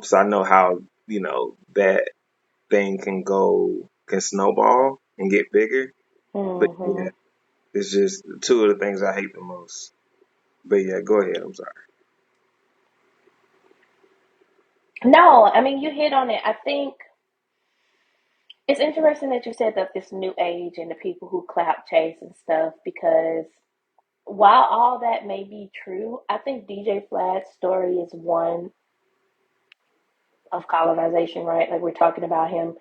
So I know how that thing can snowball and get bigger. But Mm-hmm. yeah, it's just two of the things I hate the most. But yeah, go ahead. I'm sorry. No, I mean you hit on it. I think it's interesting that you said that this new age and the people who clout chase and stuff because while all that may be true, I think DJ Vlad's story is one of colonization, right? Like we're talking about him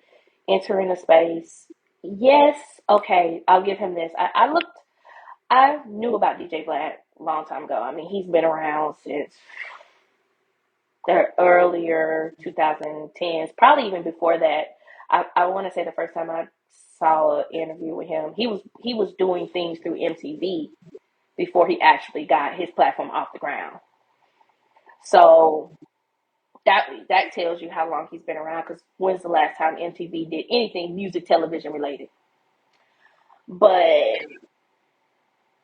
entering a space. Yes, okay, I'll give him this. I knew about DJ Vlad a long time ago. I mean, he's been around since the earlier 2010s, probably even before that. I want to say the first time I saw an interview with him, he was doing things through MTV before he actually got his platform off the ground. So that tells you how long he's been around. Because when's the last time MTV did anything music television related? But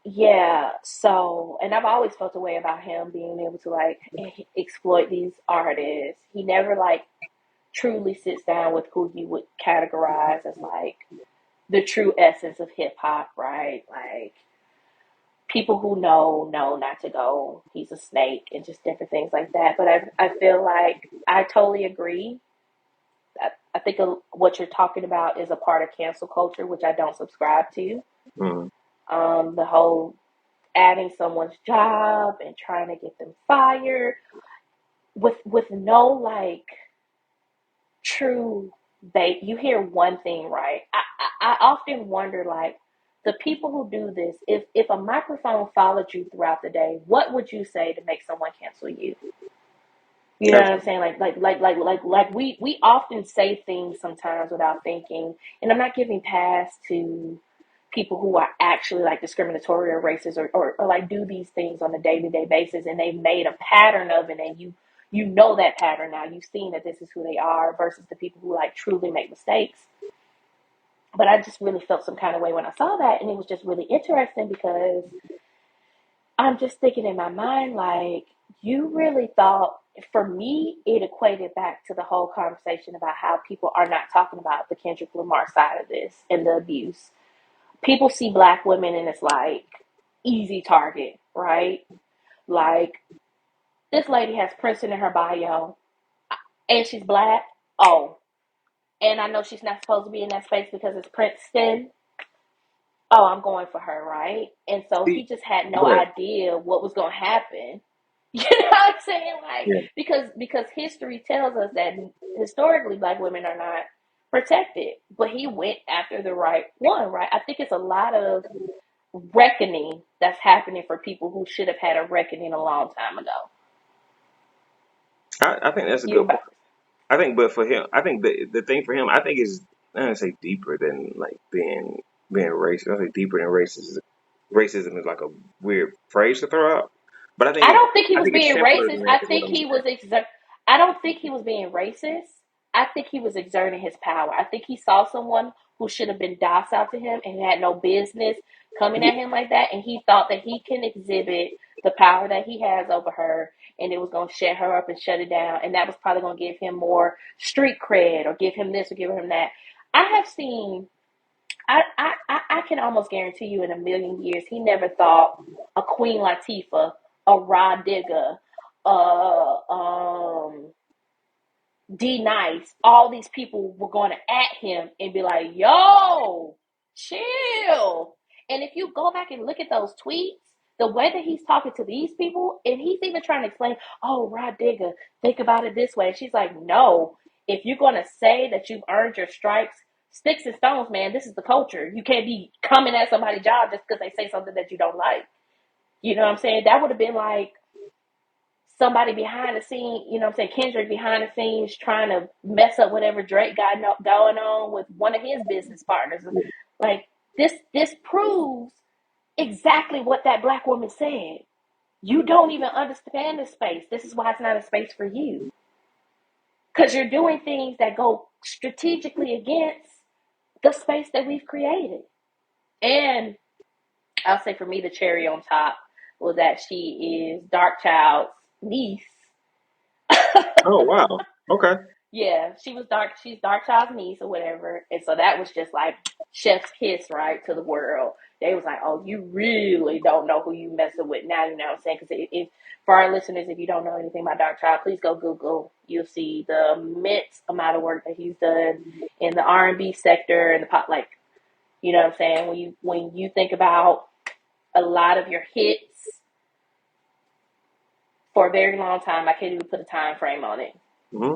yeah, so and I've always felt a way about him being able to like exploit these artists. He never like truly sits down with who he would categorize as like the true essence of hip hop, right? Like people who know not to go. He's a snake and just different things like that. But I feel like I totally agree. I think what you're talking about is a part of cancel culture, which I don't subscribe to. Mm. The whole adding someone's job and trying to get them fired with no like true bait. You hear one thing, right? I often wonder like the people who do this, if a microphone followed you throughout the day, what would you say to make someone cancel you? You know what I'm saying? Like we often say things sometimes without thinking. And I'm not giving pass to people who are actually like discriminatory or racist or like do these things on a day-to-day basis and they've made a pattern of it and you know that pattern now. You've seen that this is who they are versus the people who like truly make mistakes. But I just really felt some kind of way when I saw that and it was just really interesting because I'm just thinking in my mind like You really thought, for me, it equated back to the whole conversation about how people are not talking about the Kendrick Lamar side of this and the abuse. People see black women and it's like easy target, right? Like, this lady has Princeton in her bio and she's black. Oh, and I know she's not supposed to be in that space because it's Princeton. Oh, I'm going for her, right? And so he See, just had no but idea what was going to happen. You know what I'm saying? Like, yeah, because history tells us that historically black women are not protected, but he went after the right one, right? I think it's a lot of reckoning that's happening for people who should have had a reckoning a long time ago. I think that's a You good about point. I think, but for him, I think the thing for him, I think is I don't say deeper than like being racist. I say deeper than racism. Racism is like a weird phrase to throw out, but I don't think he I was think it's being simpler racist. than that. I Is what think I'm he saying. was I don't think he was being racist. I think he was exerting his power. I think he saw someone who should have been docile to him and had no business coming Yeah, at him like that, and he thought that he can exhibit the power that he has over her, and it was going to shut her up and shut it down, and that was probably going to give him more street cred or give him this or give him that. I have seen I can almost guarantee you in a million years he never thought a Queen Latifah, a Rod Digger, D Nice, all these people were going to at him and be like, yo, chill. And if you go back and look at those tweets, the way that he's talking to these people, and he's even trying to explain, oh, Rod Digger, think about it this way. And she's like, no, if you're going to say that you've earned your stripes, sticks and stones, man, this is the culture. You can't be coming at somebody's job just because they say something that you don't like. You know what I'm saying? That would have been like somebody behind the scene, you know what I'm saying, Kendrick behind the scenes trying to mess up whatever Drake got going on with one of his business partners. Like, this proves exactly what that black woman said. You don't even understand the space. This is why it's not a space for you. Because you're doing things that go strategically against the space that we've created. And I'll say for me, the cherry on top was that she is Dark Child's niece. oh wow. Okay. Yeah, she was dark. She's Dark Child's niece or whatever, and so that was just like chef's kiss, right, to the world. They was like, "Oh, you really don't know who you messing with now." You know what I'm saying? Because if for our listeners, if you don't know anything about Dark Child, please go Google. You'll see the immense amount of work that he's done in the R&B sector and the pop. Like, you know what I'm saying? When you think about a lot of your hits for a very long time, I can't even put a time frame on it. Hmm.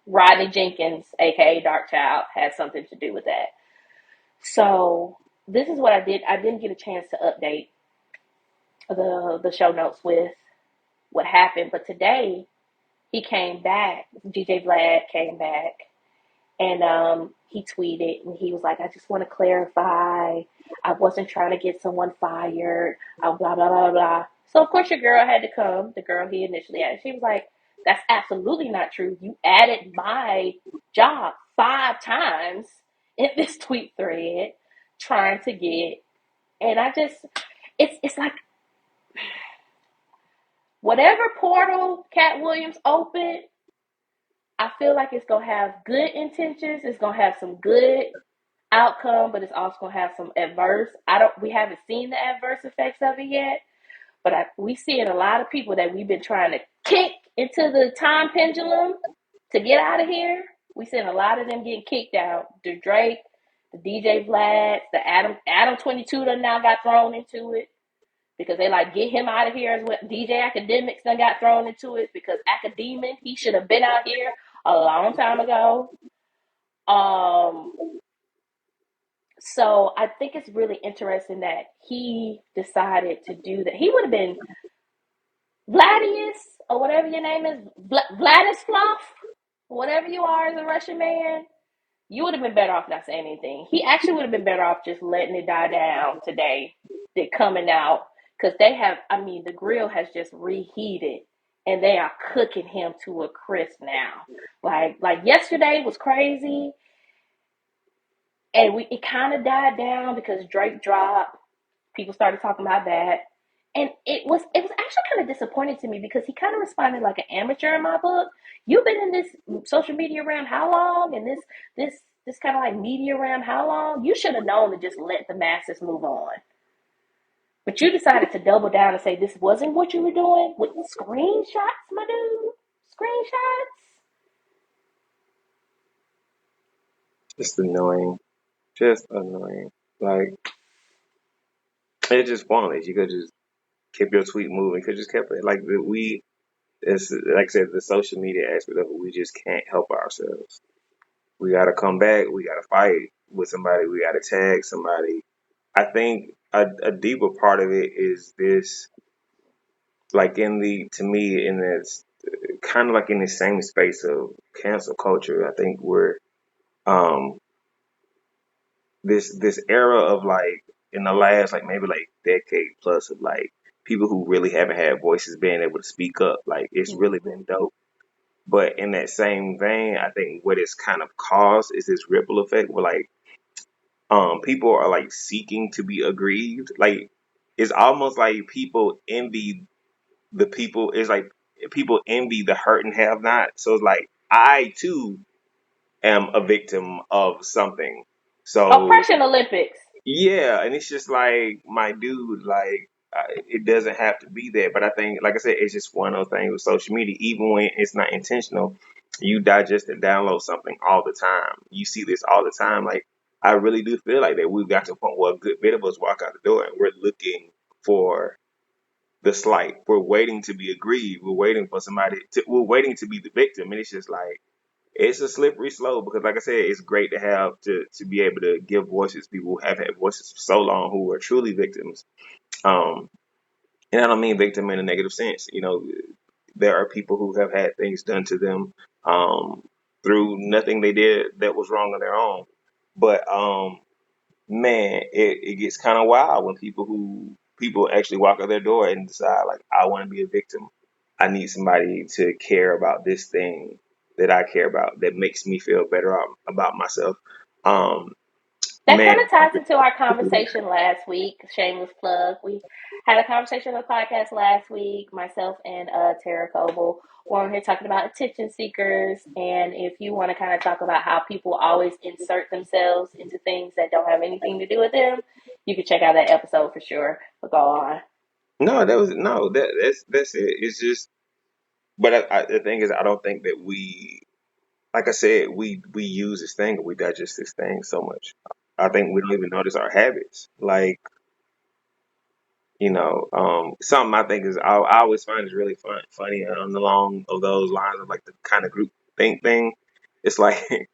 Rodney Jenkins, aka Dark Child, had something to do with that. So this is what I did. I didn't get a chance to update the show notes with what happened, but today he came back. DJ Vlad came back and he tweeted and he was like, "I just want to clarify. I wasn't trying to get someone fired. Blah blah blah blah." So of course your girl had to come. The girl he initially had. She was like, "That's absolutely not true. You added my job 5 times in this tweet thread, trying to get." And I just, it's like whatever portal Cat Williams opened, I feel like it's gonna have good intentions. It's gonna have some good outcome, but it's also gonna have some adverse. We haven't seen the adverse effects of it yet, but we seeing a lot of people that we've been trying to kick into the time pendulum to get out of here. We seeing a lot of them getting kicked out. The Drake, the DJ Vlad, the Adam 22 done now got thrown into it because they like get him out of here as well. DJ Academics done got thrown into it because Academic, he should have been out here a long time ago. Um, So I think it's really interesting that he decided to do that. He would have been Vladius or whatever your name is, Vladislav, whatever you are as a Russian man. You would have been better off not saying anything. He actually would have been better off just letting it die down today than coming out because they have. I mean, the grill has just reheated and they are cooking him to a crisp now. Like yesterday was crazy. And it kind of died down because Drake dropped. People started talking about that. And it was actually kind of disappointing to me because he kind of responded like an amateur in my book. You've been in this social media realm how long, and this this kind of like media realm how long? You should have known to just let the masses move on. But you decided to double down and say this wasn't what you were doing with screenshots, my dude. Screenshots. Just annoying. Just annoying. Like, it's just pointless. You could just keep your tweet moving. You could just kept it. Like, it's like I said, the social media aspect of it, we just can't help ourselves. We gotta come back. We gotta fight with somebody. We gotta tag somebody. I think a deeper part of it is this, like to me, in this kind of like in the same space of cancel culture. I think we're um this era of like in the last like maybe like decade plus of like people who really haven't had voices being able to speak up. Like it's really Mm-hmm. been dope. But in that same vein, I think what it's kind of caused is this ripple effect where like people are like seeking to be aggrieved. Like it's almost like people envy the people. It's like people envy the hurt and have not. So it's like I too am a victim of something. So Oppression Olympics. yeah, and it's just like my dude, like it doesn't have to be that. But I think, like I said, it's just one of those things with social media. Even when it's not intentional, you digest and download something all the time. You see this all the time. Like I really do feel like that we've got to a point where a good bit of us walk out the door and we're looking for the slight. We're waiting to be aggrieved. We're waiting for somebody. We're waiting to be the victim, and it's just like it's a slippery slope because, like I said, it's great to have to be able to give voices to people who have had voices for so long who are truly victims. Um, and I don't mean victim in a negative sense. You know, there are people who have had things done to them through nothing they did that was wrong on their own. But man, it gets kind of wild when people actually walk out their door and decide like I want to be a victim. I need somebody to care about this thing that I care about that makes me feel better about myself. Um, That man, kind of ties into our conversation last week. Shameless plug. We had a conversation on the podcast last week. Myself and Tara Coble were on here talking about attention seekers. And if you want to kind of talk about how people always insert themselves into things that don't have anything to do with them, you can check out that episode for sure. But go on. no, that was no, that's it. It's just, but the thing is, I don't think that like I said, we use this thing and we digest this thing so much. I think we don't even notice our habits. Like something I think is I always find is really funny on the long of those lines of like the kind of group think thing. It's like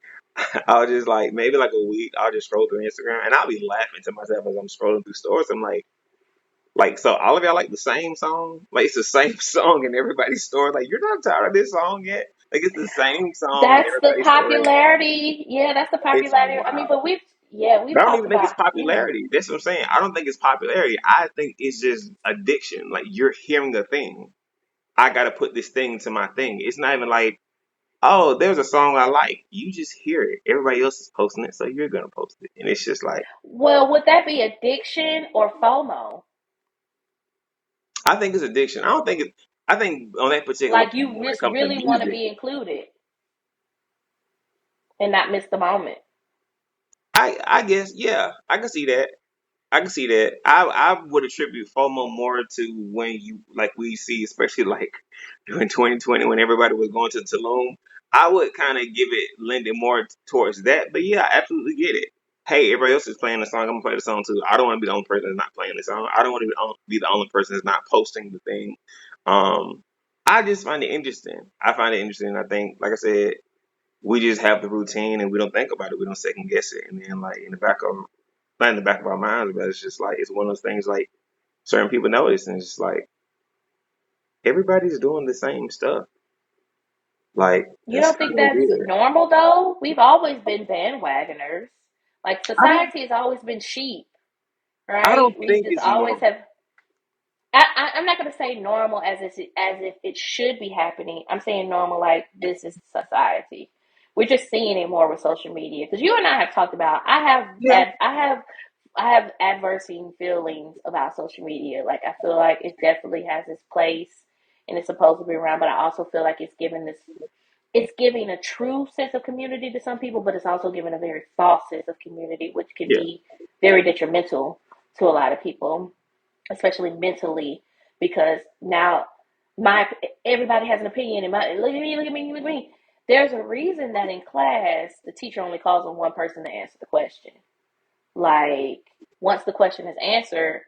I'll just like maybe like a week I'll just scroll through Instagram and I'll be laughing to myself as I'm scrolling through stores. I'm like so all of y'all like the same song? Like it's the same song in everybody's store. Like you're not tired of this song yet? Like it's the same song in That's the everybody's store. popularity. Yeah, that's the It's popularity. I mean, wild. but we've But I don't talked even think it's about, popularity. That's what I'm saying. I don't think it's popularity. I think it's just addiction. Like you're hearing a thing. I gotta put this thing to my thing. It's not even like, oh, there's a song I like. You just hear it. Everybody else is posting it, so you're gonna post it. And it's just like well, would that be addiction or FOMO? I think it's addiction. I think on that particular Like point you when it just comes to really want to music, be included and not miss the moment. I guess yeah, I can see that. I can see that. I would attribute FOMO more to when you like we see, especially like during 2020 when everybody was going to Tulum. I would kind of give it lend it more towards that. But yeah, I absolutely get it. Hey, everybody else is playing the song. I'm gonna play the song too. I don't want to be the only person that's not playing the song. I don't want to be the only person that's not posting the thing. Um, I just find it interesting. I find it interesting. I think, like I said, we just have the routine and we don't think about it. We don't second guess it. And then like in the back of not in the back of our minds, but it's just like it's one of those things like certain people notice and it's just like everybody's doing the same stuff. Like You that's don't kind think of that's weird. normal though? We've always been bandwagoners. Like I don't society has always been sheep, I right? don't We think just it's always normal. have. I'm not going to say normal as if it should be happening. I'm saying normal like this is society. We're just seeing it more with social media because you and I have talked about. Yeah. I have I have adverse feelings about social media. Like I feel like it definitely has its place and it's supposed to be around, but I also feel like it's giving a true sense of community to some people, but it's also giving a very false sense of community, which can Yeah. be very detrimental to a lot of people, especially mentally, because now my everybody has an opinion and my look at me, look at me, look at me. There's a reason that in class the teacher only calls on one person to answer the question. Like once the question is answered,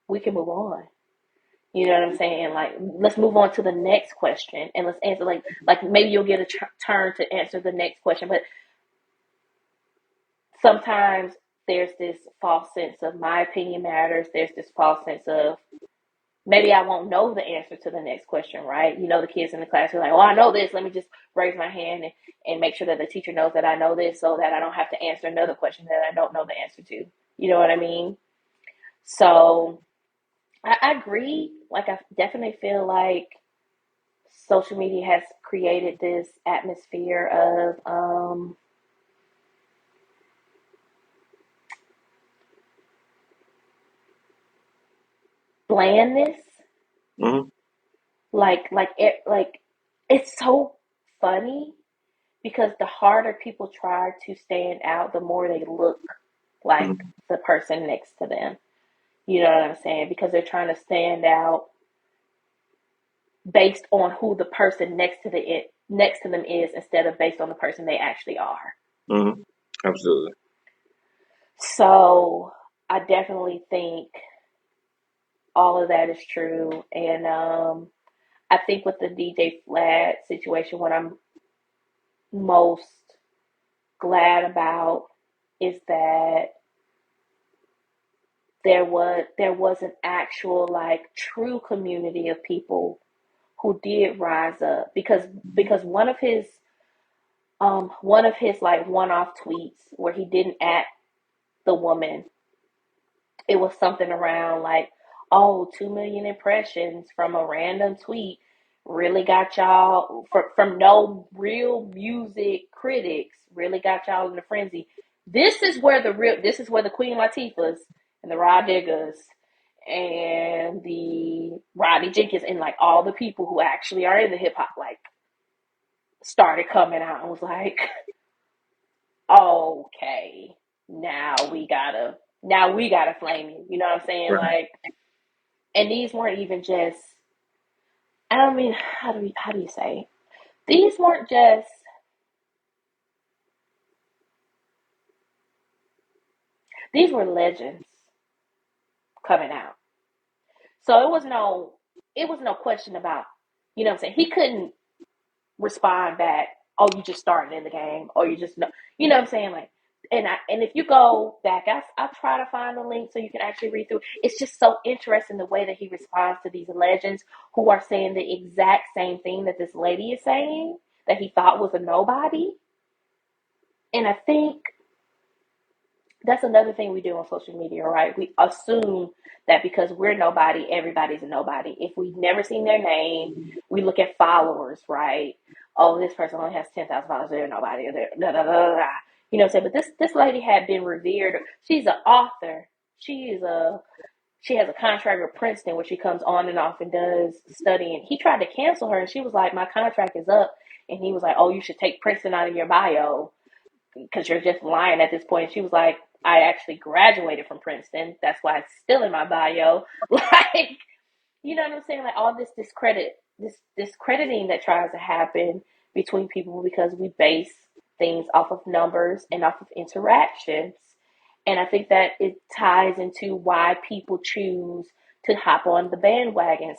we can move on. You know what I'm saying? Like let's move on to the next question and let's answer like maybe you'll get a turn to answer the next question, but sometimes there's this false sense of my opinion matters. There's this false sense of maybe I won't know the answer to the next question, right? You know, the kids in the class are like, oh, I know this. Let me just raise my hand and make sure that the teacher knows that I know this so that I don't have to answer another question that I don't know the answer to. You know what I mean? So I agree. Like, I definitely feel like social media has created this atmosphere of blandness. Hmm. Like it's so funny because the harder people try to stand out, the more they look like Hmm. the person next to them. You know what I'm saying? Because they're trying to stand out based on who the person next to them is instead of based on the person they actually are. Hmm. Absolutely. So I definitely think all of that is true, and I think with the DJ Flat situation, what I'm most glad about is that there was an actual like true community of people who did rise up because one of his like one-off tweets where he didn't at the woman, it was something around like, oh, 2 million impressions from a random tweet really got y'all from no real music critics really got y'all in a frenzy. This is where the Queen Latifahs and the Rod Diggers and the Rodney Jenkins and like all the people who actually are in the hip hop like started coming out and was like, okay, now we gotta flame you. You know what I'm saying? Right. Like, and these weren't even just. I don't mean how do you say? These weren't just. These were legends coming out. So it was no question about. You know what I'm saying? He couldn't respond back. Oh, you just started in the game, or you just know. You know what I'm saying? Like, and if you go back, I try to find the link so you can actually read through. It's just so interesting the way that he responds to these legends who are saying the exact same thing that this lady is saying that he thought was a nobody. And I think that's another thing we do on social media, right? We assume that because we're nobody, everybody's a nobody. If we've never seen their name, we look at followers, right? Oh, this person only has 10,000 followers. They're nobody. They're da, da, da, da, da. You know what I'm saying? But this lady had been revered. She's an author. She has a contract with Princeton where she comes on and off and does studying. He tried to cancel her, and she was like, "My contract is up." And he was like, "Oh, you should take Princeton out of your bio because you're just lying at this point." She was like, "I actually graduated from Princeton. That's why it's still in my bio." Like, you know what I'm saying? Like all this discrediting that tries to happen between people because we base things off of numbers and off of interactions. And I think that it ties into why people choose to hop on the bandwagons.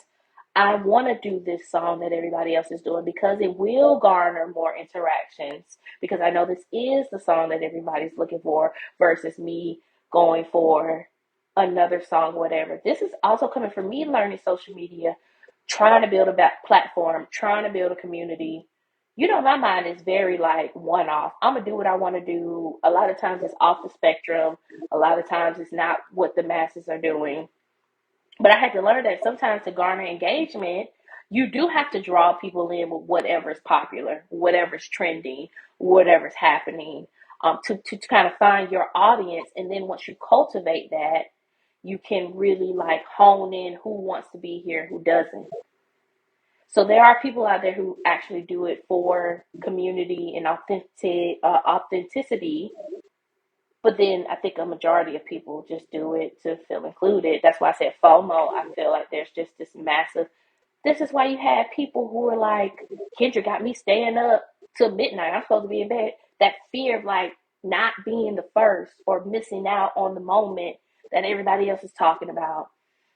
I want to do this song that everybody else is doing because it will garner more interactions. Because I know this is the song that everybody's looking for versus me going for another song, whatever. This is also coming from me learning social media, trying to build a platform, trying to build a community. You know, my mind is very like one off. I'm gonna do what I want to do. A lot of times it's off the spectrum. A lot of times it's not what the masses are doing. But I had to learn that sometimes to garner engagement, you do have to draw people in with whatever's popular, whatever's trending, whatever's happening. to kind of find your audience. And then once you cultivate that, you can really like hone in who wants to be here and who doesn't. So there are people out there who actually do it for community and authenticity. But then I think a majority of people just do it to feel included. That's why I said FOMO. I feel like there's just this massive. This is why you have people who are like, Kendra got me staying up till midnight. I'm supposed to be in bed. That fear of like not being the first or missing out on the moment that everybody else is talking about.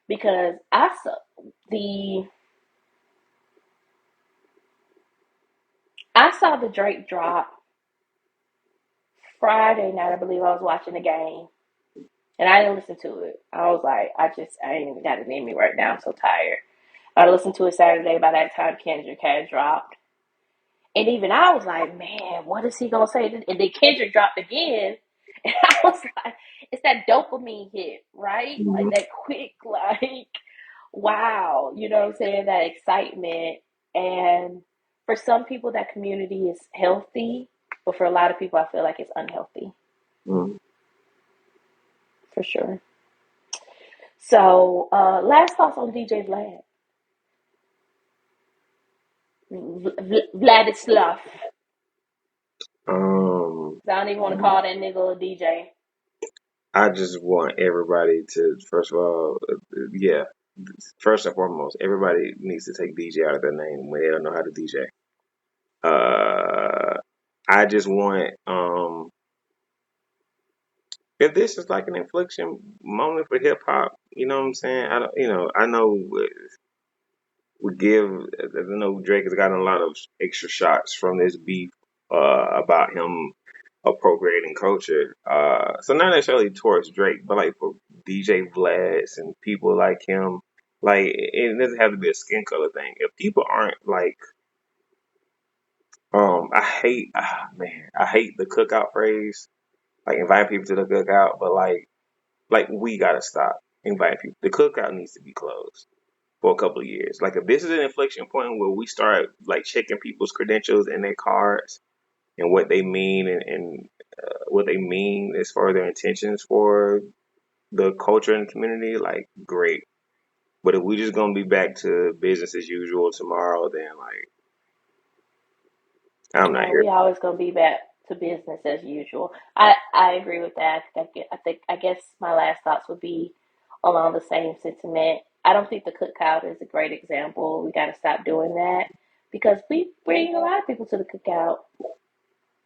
Because the I saw the Drake drop Friday night. I believe I was watching the game. And I didn't listen to it. I was like, I ain't even got it in me right now. I'm so tired. I listened to it Saturday. By that time, Kendrick had dropped. And even I was like, man, what is he going to say? And then Kendrick dropped again. And I was like, it's that dopamine hit, right? Like that quick, like, wow. You know what I'm saying? That excitement. And for some people, that community is healthy. But for a lot of people, I feel like it's unhealthy. Mm. For sure. So, last thoughts on DJ Vlad. Vladislav. I don't even want to call that nigga a DJ. I just want everybody to, first of all, yeah, first and foremost, everybody needs to take DJ out of their name when they don't know how to DJ. I just want, if this is like an inflection moment for hip hop, you know what I'm saying? I know I know Drake has gotten a lot of extra shots from this beef, about him appropriating culture. So not necessarily towards Drake, but like for DJ Vlads and people like him. Like it doesn't have to be a skin color thing. If people aren't like, I hate the cookout phrase, like inviting people to the cookout, but like we gotta stop inviting people. The cookout needs to be closed for a couple of years. Like if this is an inflection point where we start like checking people's credentials and their cards and what they mean and what they mean as far as their intentions for the culture and community, like great. But if we just gonna be back to business as usual tomorrow, then like I'm not No, here. we always gonna be back to business as usual. I agree with that. I guess my last thoughts would be along the same sentiment. I don't think the cookout is a great example. We got to stop doing that because we bring a lot of people to the cookout.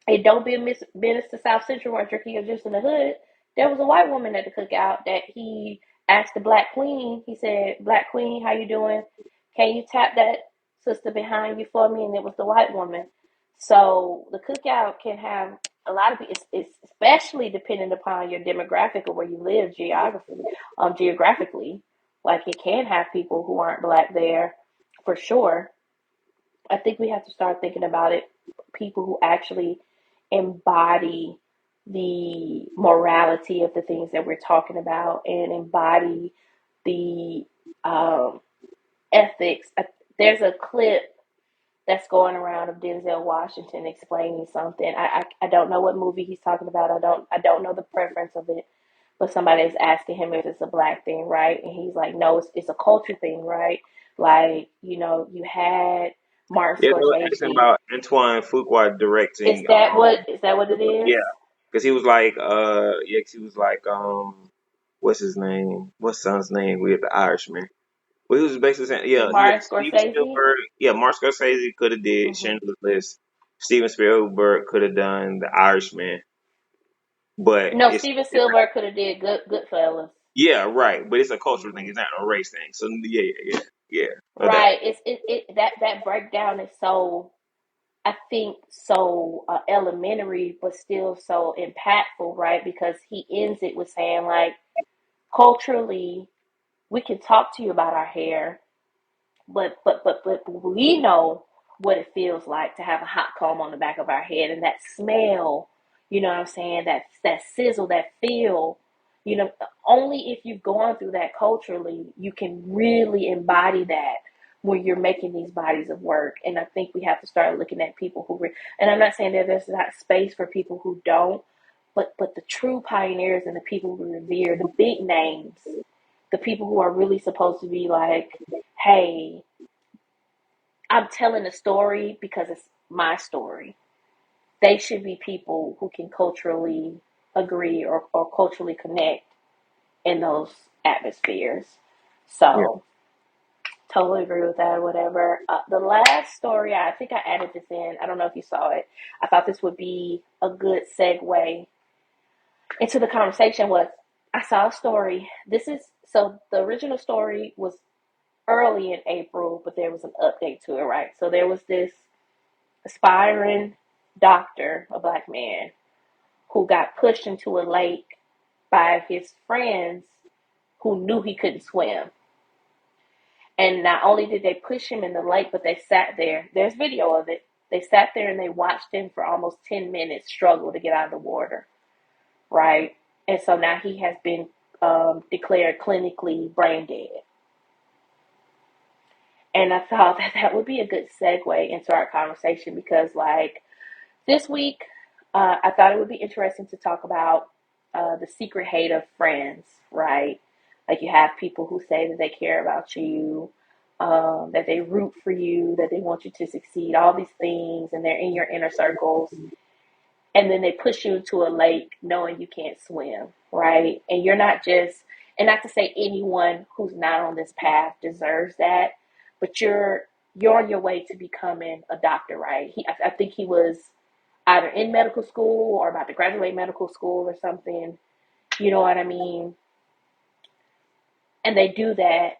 And don't be a menace to South Central or Turkey or just in the hood. There was a white woman at the cookout that he asked the black queen. He said, "Black queen, how you doing? Can you tap that sister behind you for me?" And it was the white woman. So the cookout can have a lot of people. It's especially depending upon your demographic or where you live geographically. Like it can have people who aren't black there, for sure. I think we have to start thinking about it. People who actually embody the morality of the things that we're talking about and embody the um, ethics. There's a clip that's going around of Denzel Washington explaining something. I don't know what movie he's talking about. I don't know the preference of it. But somebody is asking him if it's a black thing, right? And he's like, no, it's a culture thing, right? Like, you had Martin Yeah, they were asking Scorsese. about Antoine Fuqua directing. Is that what it is? Yeah, because he was like, yeah, 'cause he was like, what's his name? What's son's name? We had the Irishman. Well, he was basically saying, yeah, Martin Steven Scorsese? Spielberg, yeah, Mark Scorsese could have did Hmm. Schindler's List. Steven Spielberg could have done The Irishman, but No, Steven Spielberg could have did Goodfellas. yeah, right. But it's a cultural thing. Hmm. It's not a race thing. So yeah. Of that. Right. That breakdown is so, I think, so elementary, but still so impactful, right? Because he ends it with saying, like, culturally, we can talk to you about our hair, but we know what it feels like to have a hot comb on the back of our head and that smell, you know what I'm saying? That sizzle, that feel, only if you've gone through that culturally, you can really embody that when you're making these bodies of work. And I think we have to start looking at people and I'm not saying that there's not space for people who don't, but the true pioneers and the people we revere, the big names, the people who are really supposed to be like, hey, I'm telling a story because it's my story. They should be people who can culturally agree or culturally connect in those atmospheres. Yeah. So totally agree with that or whatever. The last story, I think I added this in. I don't know if you saw it. I thought this would be a good segue into the conversation. Was I saw a story. This is so the original story was early in April, but there was an update to it, right? So there was this aspiring doctor, a black man, who got pushed into a lake by his friends who knew he couldn't swim. And not only did they push him in the lake, but they sat there. There's video of it. They sat there and they watched him for almost 10 minutes struggle to get out of the water, right? And so now he has been declared clinically brain dead. And I thought that that would be a good segue into our conversation because, like, this week, I thought it would be interesting to talk about the secret hate of friends, right? Like, you have people who say that they care about you, that they root for you, that they want you to succeed, all these things, and they're in your inner circles. And then they push you into a lake knowing you can't swim, right? And you're not just, and not to say anyone who's not on this path deserves that, but you're on your way to becoming a doctor, right? I think he was either in medical school or about to graduate medical school or something. You know what I mean? And they do that,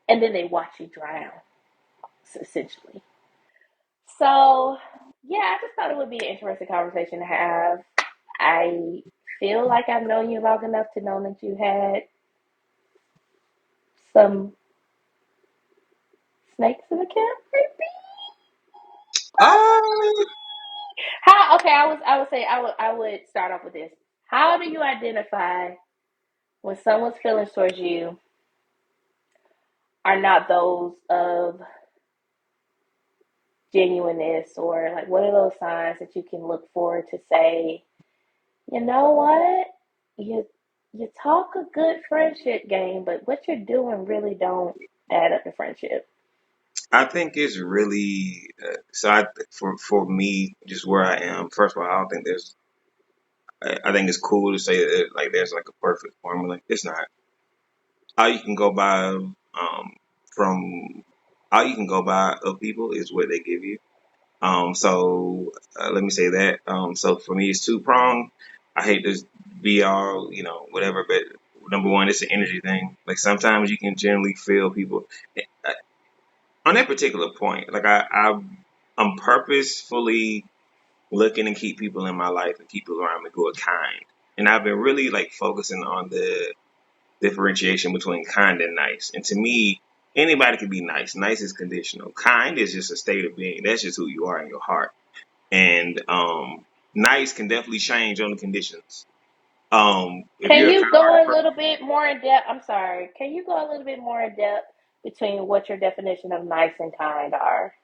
and then they watch you drown, essentially. So, yeah, I just thought it would be an interesting conversation to have. I feel like I've known you long enough to know that you had some snakes in the camp, maybe. Um, How? Okay, I would start off with this. How do you identify when someone's feelings towards you are not those of genuineness, or like what are those signs that you can look for to say, you know what, you talk a good friendship game, but what you're doing really don't add up to friendship. I think it's really for me, just where I am. First of all, I don't think there's. I think it's cool to say that like there's like a perfect formula. It's not. All you can go by from all you can go by of people is what they give you. So let me say that. So for me, it's two pronged. I hate to be all whatever, but number one, it's an energy thing. Like sometimes you can generally feel people on that particular point. Like I'm purposefully looking to keep people in my life and keep people around me who are kind. And I've been really like focusing on the differentiation between kind and nice. And to me, anybody can be nice. Nice is conditional. Kind is just a state of being. That's just who you are in your heart. And nice can definitely change on the conditions. If Can you're a you kind-hearted go a person. little bit more in depth? I'm sorry. Can you go a little bit more in depth between what your definition of nice and kind are?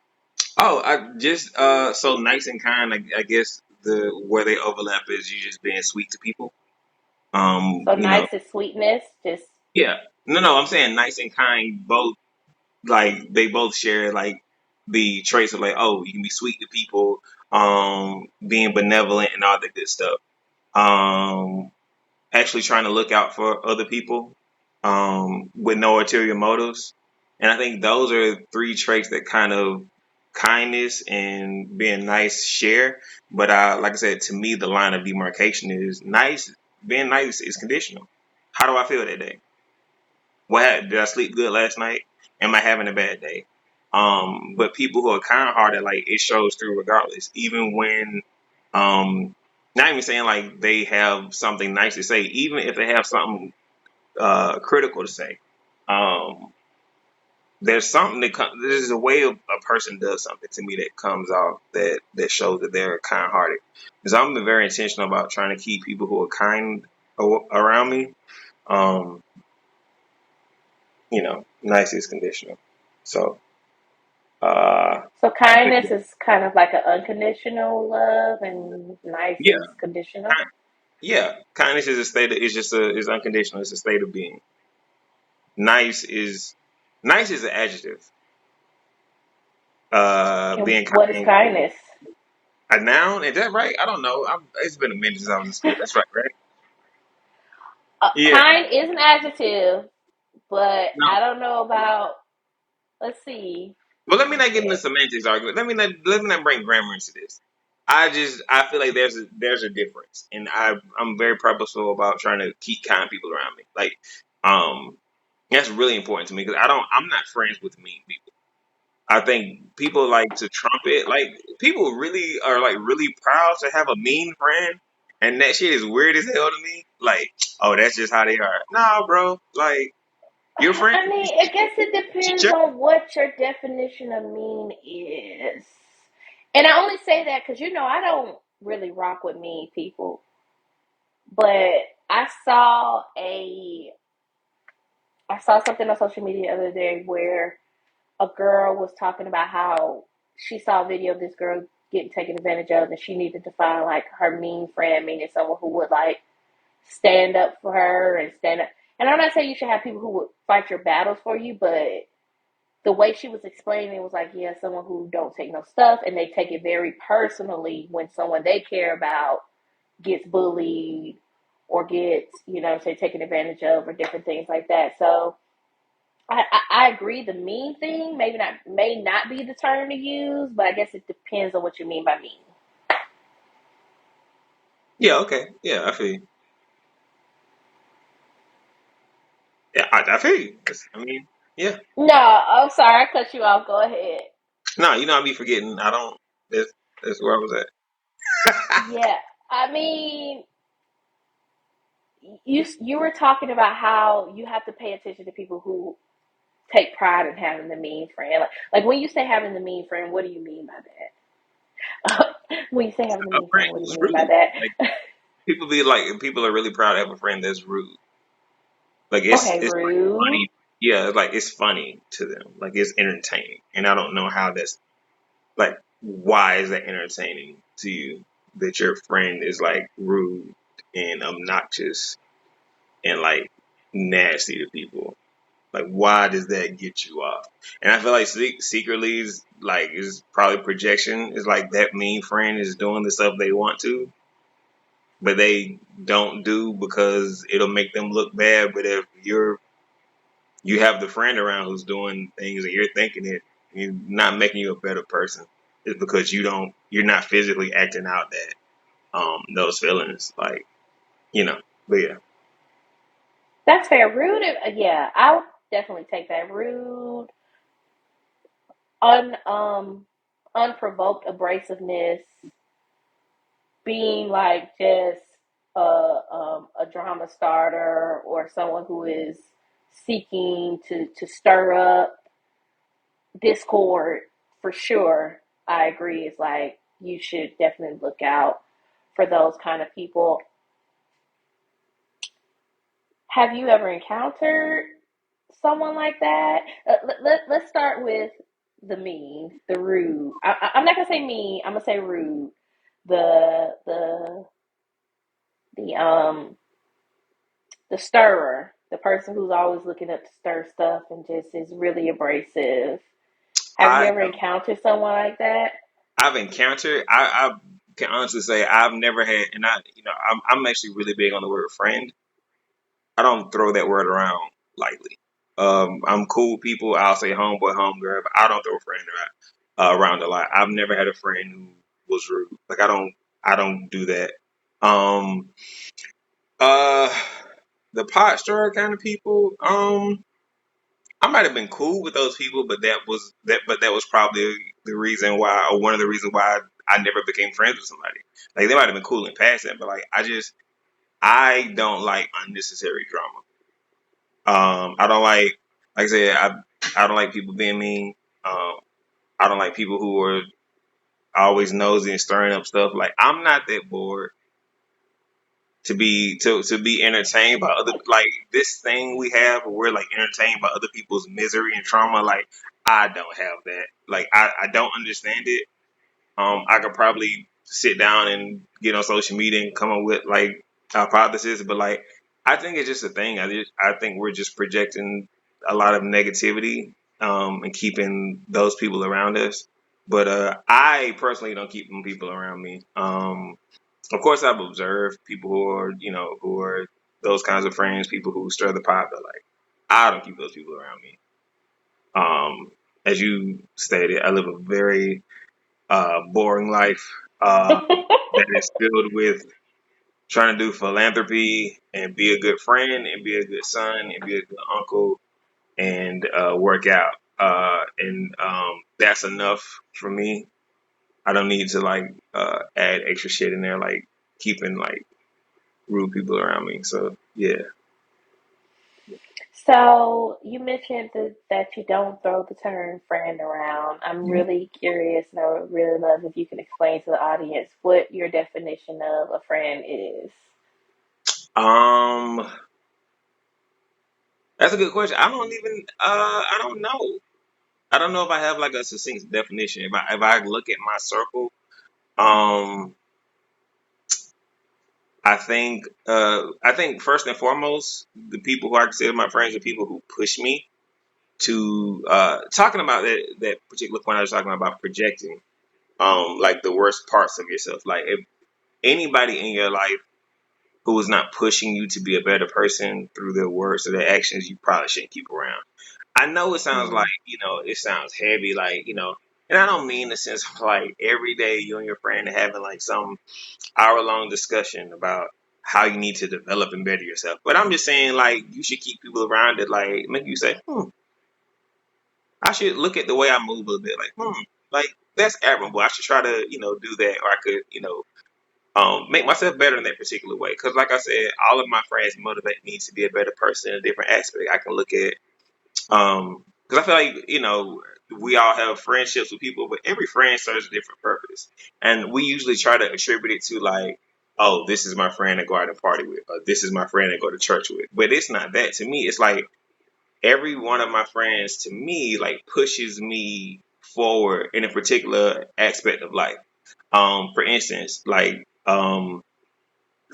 Oh, I just so nice and kind. I guess the where they overlap is you just being sweet to people. So You know, nice is sweetness, just yeah. No, I'm saying nice and kind both like they both share like the traits of like, oh, you can be sweet to people, being benevolent and all that good stuff. Um, Actually trying to look out for other people, with no ulterior motives. And I think those are three traits that kind of kindness and being nice share. But like I said, to me, the line of demarcation is nice. Being nice is conditional. How do I feel that day? Did I sleep good last night? Am I having a bad day? But people who are kind hearted, like it shows through regardless, even when, um, not even saying like they have something nice to say, even if they have something critical to say. Um, there's something there's a way a person does something to me that comes off that shows that they're kind hearted. Because I'm been very intentional about trying to keep people who are kind around me. Um, Nice is conditional. So, uh, So I think kindness is kind of like an unconditional love, and nice yeah, is conditional. yeah. Kindness is a state. It's just is unconditional. It's a state of being. Nice is nice is an adjective. And Being what is kind, kindness? a noun. Is that right? I don't know. It's been a minute since I was in school. That's right, right? Yeah. Kind is an adjective, but No. I don't know about. Let's see. Well, let me Let me not get into check. semantics argument. Let me not bring grammar into this. I feel like there's a difference, and I'm very purposeful about trying to keep kind people around me. Like, um, that's really important to me because I'm not friends with mean people. I think people like to trumpet. Like people really are like really proud to have a mean friend, and that shit is weird as hell to me. Like, oh, that's just how they are. Nah, bro. Like your friend, I mean, I guess it depends on what your definition of mean is. And I only say that because I don't really rock with mean people. But I saw a I saw something on social media the other day where a girl was talking about how she saw a video of this girl getting taken advantage of, and she needed to find like her mean friend, meaning someone who would like stand up for her and stand up. And I'm not saying you should have people who would fight your battles for you, but the way she was explaining it was like, yeah, someone who don't take no stuff, and they take it very personally when someone they care about gets bullied or gets, say taken advantage of or different things like that. So I agree. The mean thing may not be the term to use, but I guess it depends on what you mean by mean. yeah, okay, yeah, I feel you. Yeah, I feel you. I mean, yeah. No, I'm sorry, I cut you off. Go ahead. No, I be forgetting. I don't. That's that's where I was at. Yeah, I mean, you were talking about how you have to pay attention to people who take pride in having the mean friend. Like when you say having the mean friend, what do you mean by that? When you say having the A mean friend friend, what do you who's mean by rude. that? Like people are really proud to have a friend that's rude. Like Okay, it's like rude. funny. Yeah, like it's funny to them. Like it's entertaining, and I don't know how that's like. Why is that entertaining to you? That your friend is like rude and obnoxious and like nasty to people. Like, why does that get you off? And I feel like secretly is probably projection. Is like that mean friend is doing the stuff they want to, but they don't do because it'll make them look bad. But if you have the friend around who's doing things and you're thinking it, you're not making you a better person. It's because you're not physically acting out that those feelings. Like, you know. But yeah, That's fair. Rude. Yeah, I'll definitely take that. Rude, unprovoked abrasiveness, being like just a drama starter or someone who is seeking to stir up discord for sure. I agree. It's like you should definitely look out for those kind of people. Have you ever encountered someone like that? Let's start with the mean, the rude. I'm not gonna say mean. I'm gonna say rude. The the the the stirrer, the person who's always looking up to stir stuff and just is really abrasive. Have you I ever encountered someone like that? I've encountered. I can honestly say I've never had, and I'm actually really big on the word friend. I don't throw that word around lightly. I'm cool with people. I'll say homeboy, homegirl, but I don't throw friend around a lot. I've never had a friend who was rude. Like I don't do that. Um, uh, the pot stirrer kind of people. I might have been cool with those people, but that was probably the reason why, or one of the reasons why I never became friends with somebody. Like they might have been cool in passing, but like I don't like unnecessary drama. I don't like I said, I don't like people being mean. Um, I don't like people who are always nosy and stirring up stuff. Like I'm not that bored to be entertained by other, like this thing we have where we're like entertained by other people's misery and trauma. Like I don't have that. Like I don't understand it. I could probably sit down and get on social media and come up with like hypothesis, but like I think it's just a thing. I think we're just projecting a lot of negativity and keeping those people around us. But I personally don't keep them people around me. Of course, I've observed people who are those kinds of friends, people who stir the pot, but like I don't keep those people around me. As you stated, I live a very boring life that is filled with trying to do philanthropy and be a good friend and be a good son and be a good uncle and work out. And that's enough for me. I don't need to like add extra shit in there, like keeping like rude people around me. So yeah. So you mentioned that you don't throw the term friend around. I'm really curious, and I would really love if you can explain to the audience what your definition of a friend is. Um, that's a good question. I don't know. I don't know if I have like a succinct definition. If I look at my circle, um, I think first and foremost, the people who I consider my friends are people who push me to talking about that particular point I was talking about projecting like the worst parts of yourself. Like if anybody in your life who is not pushing you to be a better person through their words or their actions, you probably shouldn't keep around. I know it sounds like, Mm, it sounds heavy, like, and I don't mean the sense of like every day you and your friend are having like some hour-long discussion about how you need to develop and better yourself. But I'm just saying like you should keep people around that like make you say, I should look at the way I move a little bit, like, like that's admirable. I should try to, do that, or I could, make myself better in that particular way. Because, like I said, all of my friends motivate me to be a better person in a different aspect. I can look at, because I feel like, we all have friendships with people, but every friend serves a different purpose. And we usually try to attribute it to, like, oh, this is my friend I go out and party with, or this is my friend I go to church with. But it's not that. To me, it's like every one of my friends, to me, like, pushes me forward in a particular aspect of life. For instance,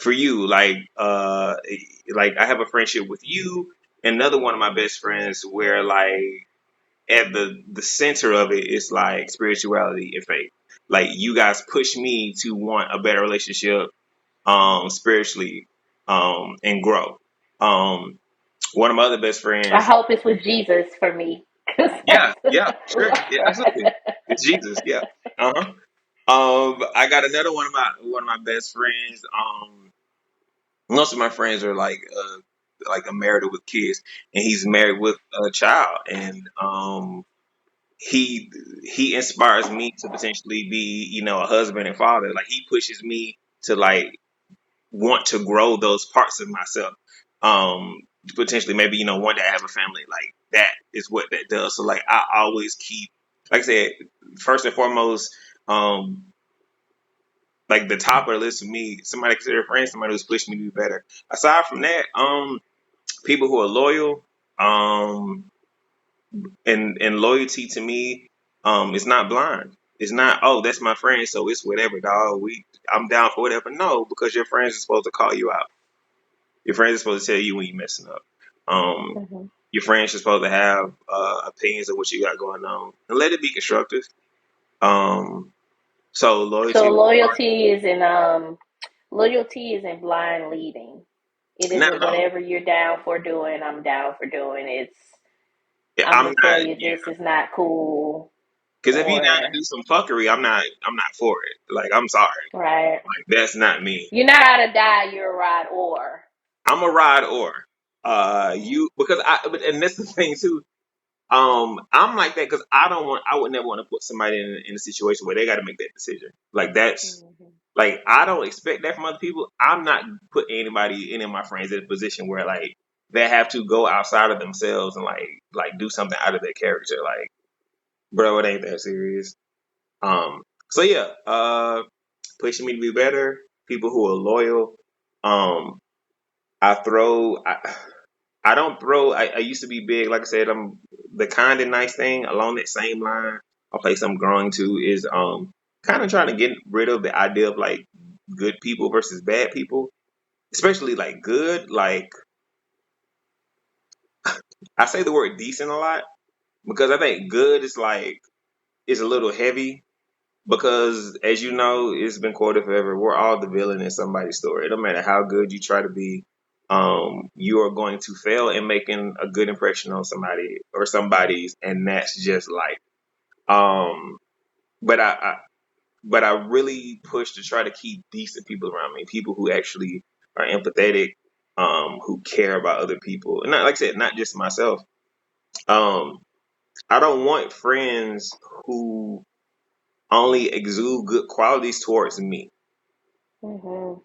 for you, like I have a friendship with you, and another one of my best friends where like at the center of it is like spirituality and faith. Like you guys push me to want a better relationship, spiritually, and grow. Um, One of my other best I friends. hope it's with Jesus for me, because Yeah, that's yeah, sure, yeah, absolutely. It's Jesus, yeah. Uh-huh. I got another one of my best friends. Most of my friends are like a married with kids, and he's married with a child, and he he inspires me to potentially be, a husband and father. Like he pushes me to like want to grow those parts of myself. Um, Potentially, maybe one day I have a family. Like that is what that does. So like I always keep, like I said, first and foremost, um, like the top of the list for me, somebody I consider a friend, somebody who's pushing me to be better. Aside from that, people who are loyal, um, and loyalty to me, is not blind. It's not, oh, that's my friend, so it's whatever, dog. I'm down for whatever. No, because your friends are supposed to call you out. Your friends are supposed to tell you when you're messing up. Um, Mhm. your friends are supposed to have opinions of what you got going on and let it be constructive. Um, so So loyalty, loyalty is in blind leading. It not isn't at all. whatever you're down for doing, I'm down for doing. It's Yeah, I'm I'm gonna not. tell you Yeah, this is not cool, because if you down to or do some fuckery, I'm not. I'm not for it. Like I'm sorry. right. Like that's not me. You're not out to die. You're a ride or. I'm a ride or. You because and that's the thing too. I'm like that because I would never want to put somebody in a situation where they got to make that decision. Like that's Mhm. like I don't expect that from other people. I'm not putting any of my friends in a position where like they have to go outside of themselves and like do something out of their character. Like, bro, it ain't that serious. So yeah, pushing me to be better. People who are loyal. Um, I throw. I don't throw. I used to be big. Like I said, I'm the kind of nice thing along that same line. A place I'm growing to is kind of trying to get rid of the idea of like good people versus bad people, especially like good. Like I say the word decent a lot because I think good is like is a little heavy because as you know, it's been quoted forever. We're all the villain in somebody's story. It don't matter how good you try to be. You are going to fail in making a good impression on somebody or somebody's, and that's just life. Um, but but I really push to try to keep decent people around me, people who actually are empathetic, who care about other people, and not like I said, not just myself. Um, I don't want friends who only exude good qualities towards me. Mm-hmm.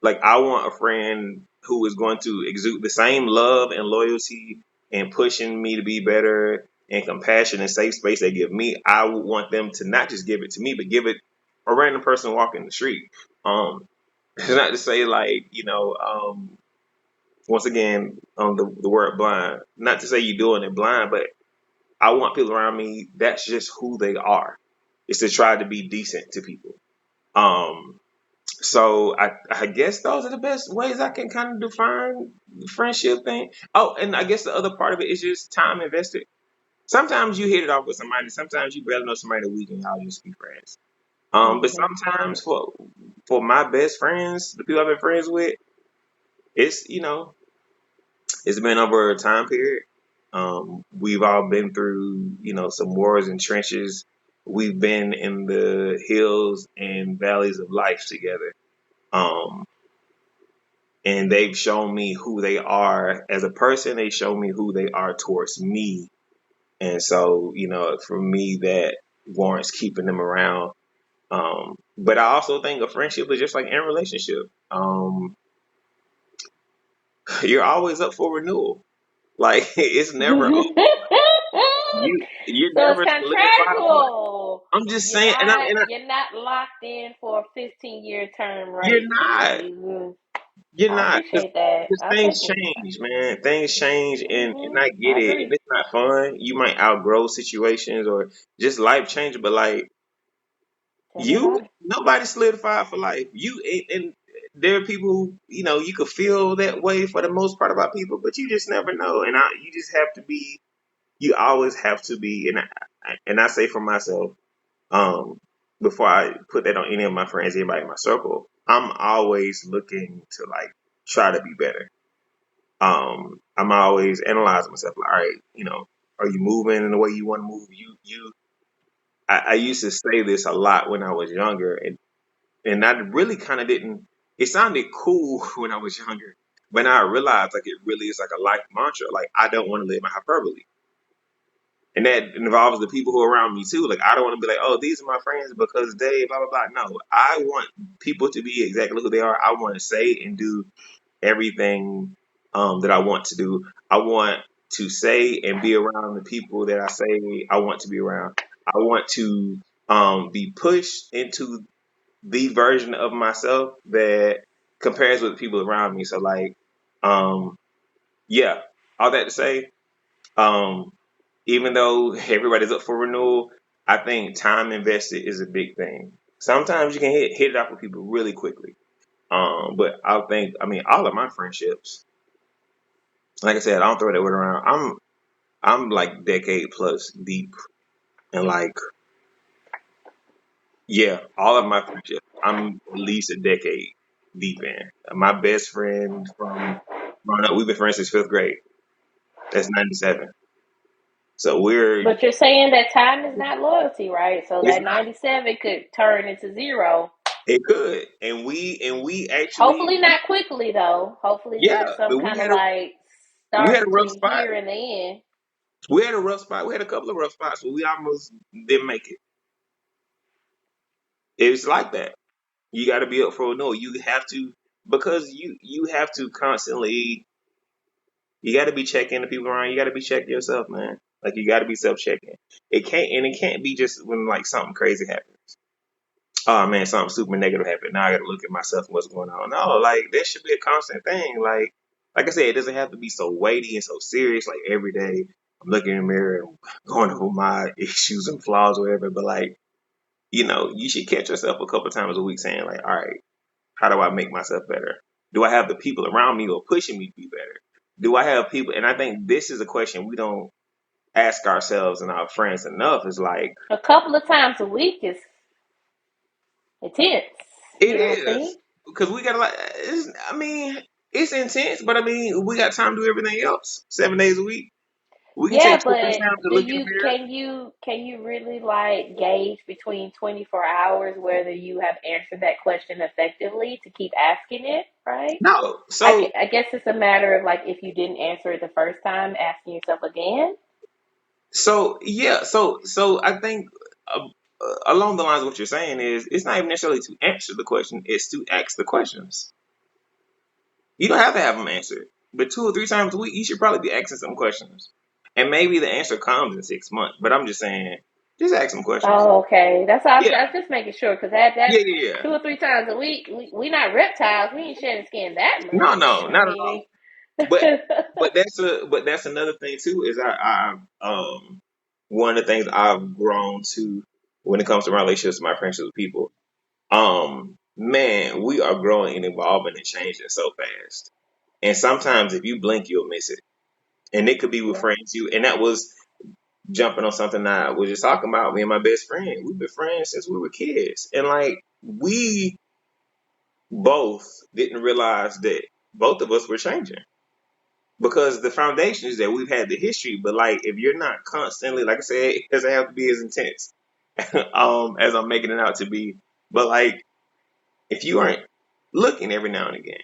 Like I want a friend who is going to exude the same love and loyalty and pushing me to be better and compassion and safe space they give me. I would want them to not just give it to me, but give it a random person walking the street. Um, it's not to say like once again the word blind. Not to say you're doing it blind, but I want people around me. That's just who they are. It's to try to be decent to people. Um, So I guess those are the best ways I can kind of define the friendship thing. Oh, and I guess the other part of it is just time invested. Sometimes you hit it off with somebody. Sometimes you barely know somebody a week and y'all just be friends. But Mm-hmm. sometimes for my best friends, the people I've been friends with, it's it's been over a time period. We've all been through some wars and trenches. We've been in the hills and valleys of life together. Um, and they've shown me who they are as a person. They show me who they are towards me, and so for me, that warrants keeping them around. But I also think a friendship is just like any relationship. You're always up for renewal. Like it's never you're So it's never solidified for life. contractual. I'm just saying, You're not locked in for a 15-year term you're rate. not. You're I not. appreciate that. Because I things definitely. change, man. Things change, and I I get it. And agree. it's not fun. You might outgrow situations or just life change, but like Tell me about it. nobody solidified for life. And there are people who, you could feel that way for the most part about people, but you just never know. And you just have to be, you always have to be, and I say for myself, um, before I put that on any of my friends, anybody in my circle, I'm always looking to like try to be better. I'm always analyzing myself, like, all right, are you moving in the way you want to move? I used to say this a lot when I was younger, and I really kind of didn't. It sounded cool when I was younger, but now I realized like it really is like a life mantra. Like I don't want to live in hyperbole, and that involves the people who are around me too. Like I don't want to be like, oh, these are my friends because they blah blah blah. No, I want people to be exactly who they are. I want to say and do everything that I want to do. I want to say and be around the people that I say I want to be around. I want to be pushed into the version of myself that compares with the people around me. So like, um, yeah, all that to say, um, even though everybody's up for renewal, I think time invested is a big thing. Sometimes you can hit it off with people really quickly. But I mean, all of my friendships, like I said, I don't throw that word around. I'm like decade plus deep, and like, yeah, all of my friendships, I'm at least a decade deep in. My best friend from growing up, we've been friends since fifth grade. That's 97. So But you're saying that time is not loyalty, right? So it's that not, 97 could turn into zero. it could, and we actually, Hopefully not quickly though. Hopefully yeah, there's some but kind of like we start had a rough between spot. here and the end. We had a rough spot. We had a couple of rough spots, but we almost didn't make it. It's like that. You got to be up for a no. You have to because you have to constantly. You got to be checking the people around. You got to be checking yourself, man. Like you got to be self checking. It can't be just when like something crazy happens. oh man, something super negative happened. Now I got to look at myself and what's going on. No, like that should be a constant thing. Like I said, it doesn't have to be so weighty and so serious. Like every day, I'm looking in the mirror and going over my issues and flaws, or whatever. But like, you should catch yourself a couple times a week saying like, all right, how do I make myself better? Do I have the people around me who are pushing me to be better? Do I have people? And I think this is a question we don't ask ourselves and our friends enough. Is like, A couple of times a week is intense. it You don't is think? because we got like. I mean, it's intense, but I mean, we got time to do everything else 7 days a week. We can Yeah, take 2 or 3 but times to do look in the you mirror. can you really like gauge between 24 hours whether you have answered that question effectively to keep asking it, right? No, I guess it's a matter of like if you didn't answer it the first time, asking yourself again. yeah, so I think along the lines of what you're saying is it's not even necessarily to answer the question; it's to ask the questions. You don't have to have them answered, but 2 or 3 times a week, you should probably be asking some questions, and maybe the answer comes in 6 months. But I'm just saying, just ask some questions. Oh, okay. That's all. Yeah, I was just making sure because that yeah. 2 or 3 times a week, we not reptiles. We ain't shedding skin that No, much. no, I not at all. mean, But that's another thing too. Is one of the things I've grown to when it comes to my relationships, my friendships with people. Man, we are growing and evolving and changing so fast. And sometimes if you blink, you'll miss it. And it could be with yeah. friends you and that was jumping on something I was just talking about. Me and my best friend. We've been friends since we were kids. And like we both didn't realize that both of us were changing. Because the foundation is that we've had the history, but like if you're not constantly, like I said, it doesn't have to be as intense as I'm making it out to be. But like if you aren't looking every now and again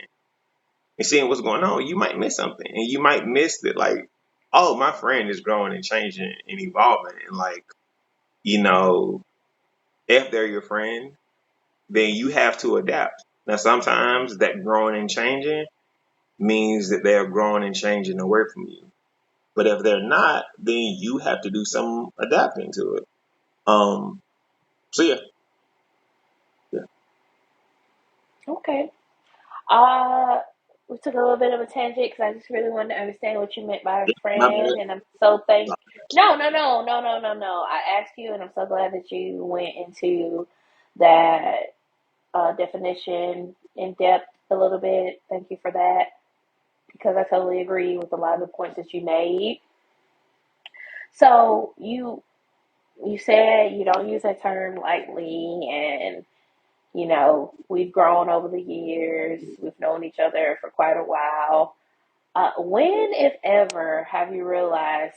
and seeing what's going on, you might miss something. And you might miss that like, oh, my friend is growing and changing and evolving. And like, you know, if they're your friend, then you have to adapt. Now sometimes that growing and changing means that they're growing and changing away from you. But if they're not, then you have to do some adapting to it. Um, so yeah, yeah. Okay. Uh, we took a little bit of a tangent because I just really wanted to understand what you meant by a My bad. friend, and I'm so thank. No, no, no, no, no, no, no. I asked you, and I'm so glad that you went into that definition in depth a little bit. Thank you for that because I totally agree with a lot of the points that you made. So you said you don't use that term lightly, and we've grown over the years. We've known each other for quite a while. When, if ever, have you realized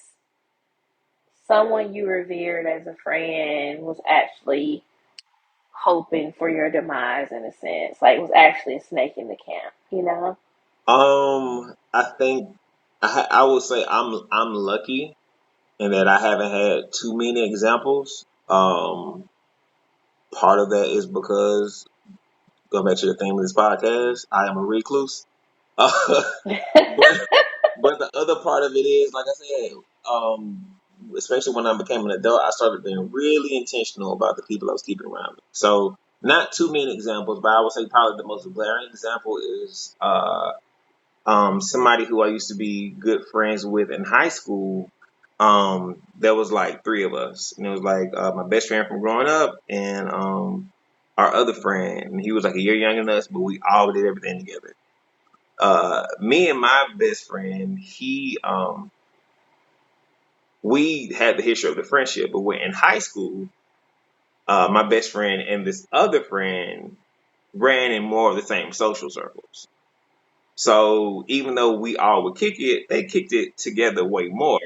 someone you revered as a friend was actually hoping for your demise in a sense? Like, was actually a snake in the camp, you know? I think I would say I'm lucky in that I haven't had too many examples. Part of that is because go back to the theme of this podcast, I am a recluse. But but the other part of it is, like I said, especially when I became an adult, I started being really intentional about the people I was keeping around me. So not too many examples, but I would say probably the most glaring example is somebody who I used to be good friends with in high school. There was like three of us, and it was like my best friend from growing up, and our other friend, and he was like a year younger than us, but we all did everything together. Me and my best friend, we had the history of the friendship, but when in high school, my best friend and this other friend ran in more of the same social circles. So even though we all would kick it, they kicked it together way more.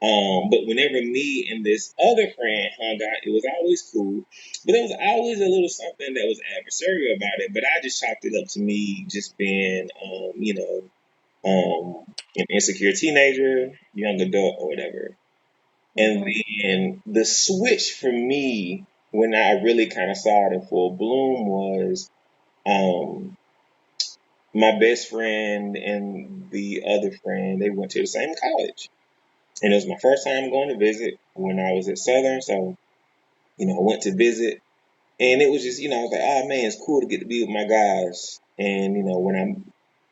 But whenever me and this other friend hung out, it was always cool. But there was always a little something that was adversarial about it. But I just chalked it up to me just being, an insecure teenager, young adult, or whatever. And Hmm. then the switch for me, when I really kind of saw it in full bloom, was um, my best friend and the other friend, they went to the same college. And it was my first time going to visit when I was at Southern. So, I went to visit. And it was just, I was like, oh man, it's cool to get to be with my guys. And, when I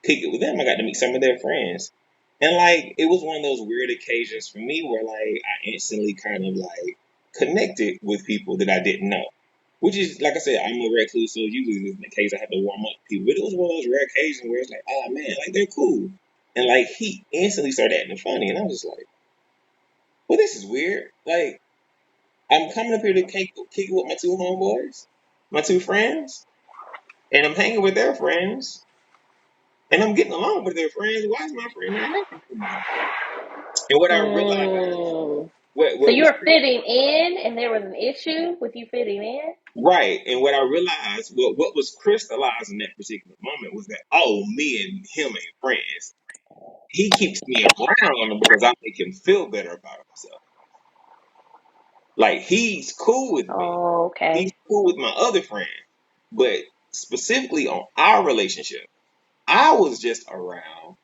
kick it with them, I got to meet some of their friends. And like, it was one of those weird occasions for me where like I instantly kind of like connected with people that I didn't know. Which is, like I said, I'm a recluse, so usually in the case I have to warm up to people. But it was one of those rare occasions where it's like, oh man, like they're cool. And like he instantly started acting funny. And I was just like, well, this is weird. Like, I'm coming up here to kick it with my two homeboys, my two friends, and I'm hanging with their friends, and I'm getting along with their friends. Why is my friend not acting for me? And what I realized, Mm. So what you was were fitting in, and there was an issue with you fitting in. right, and what I realized, what was crystallized in that particular moment was that, oh, me and him ain't friends. He keeps me around because I make him feel better about himself. Like he's cool with me. Oh, He's okay. cool with my other friend. But specifically on our relationship, I was just around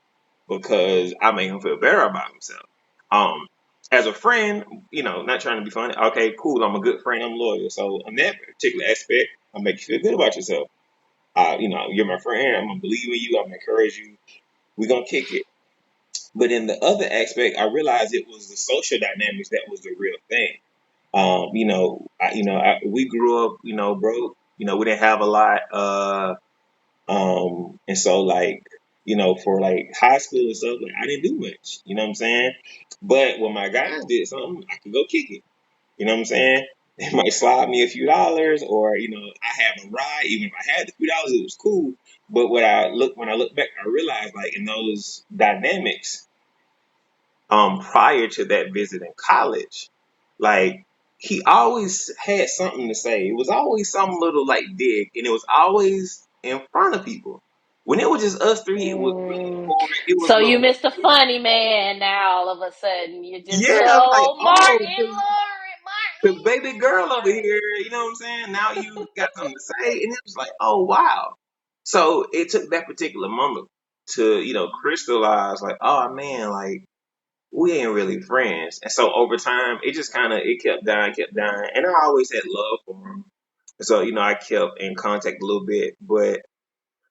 because I made him feel better about himself. Um, as a friend, not trying to be funny. Okay, cool. I'm a good friend. I'm loyal. So in that particular aspect, I make you feel good about yourself. You're my friend. I'm gonna believe in you. I'm gonna encourage you. We're gonna kick it. But in the other aspect, I realized it was the social dynamics that was the real thing. We grew up, broke. We didn't have a lot. And so like, for like high school and stuff, like I didn't do much. You know what I'm saying? But when my guys did something, I could go kick it. You know what I'm saying? They might slide me a few dollars, or I have a ride. Even if I had the few dollars, it was cool. But when I look back, I realized like in those dynamics, prior to that visit in college, like he always had something to say. It was always some little like dig, and it was always in front of people. When it was just us three, it was really Mm. boring. It was a So you little more missed a chill. funny man. Now all of a sudden you're just Yeah, I'm like, oh oh, Martin, the baby girl over here, you know what I'm saying? Now you got something to say, and it was like, oh wow. So it took that particular moment to, crystallize like, oh man, like we ain't really friends. And so over time, it just kind of it kept dying, and I always had love for him. So I kept in contact a little bit, but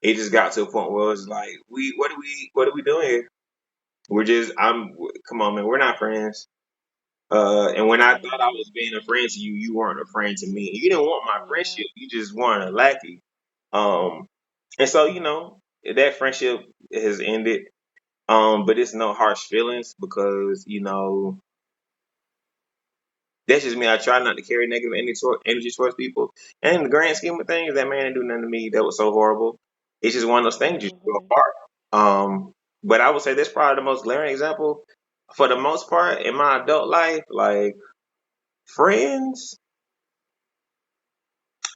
it just got to a point where it was like, what are we doing here? We're just I'm come on man, we're not friends. And when I thought I Mm. was being a friend to you, you weren't a friend to me. You didn't want my Yeah. friendship. You just wanted a lackey. Um, and so that friendship has ended. But it's no harsh feelings because that's just me. I try not to carry negative energy towards people. And in the grand scheme of things, that man didn't do nothing to me that was so horrible. It's just one of those things you grow Hmm. apart. But I would say that's probably the most glaring example. For the most part, in my adult life, like friends,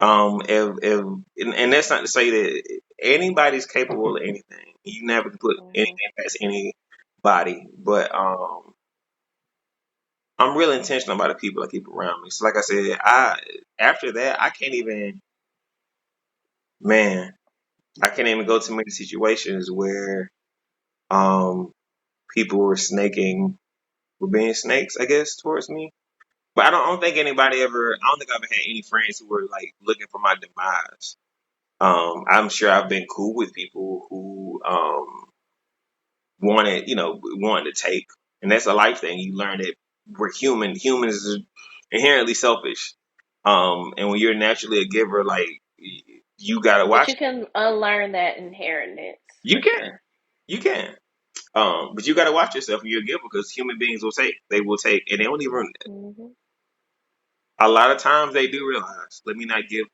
if and that's not to say that anybody's capable of anything. You never can put Hmm. anything past anybody. But I'm real intentional about the people I keep around me. So like I said, I after that I can't even man, I can't even go to many situations where um people were being snakes, I guess, towards me. But I don't think anybody ever I don't think I've ever had any friends who were like looking for my demise. I'm sure I've been cool with people who wanted to take, and that's a life thing. You learn that we're human. Humans are inherently selfish. And when you're naturally a giver, like you gotta But watch. you can unlearn that inheritance You for can, sure. you can. But you gotta watch yourself when you're a giver because human beings will take. They will take, and they don't even. Hmm. A lot of times they do realize. Let me not give.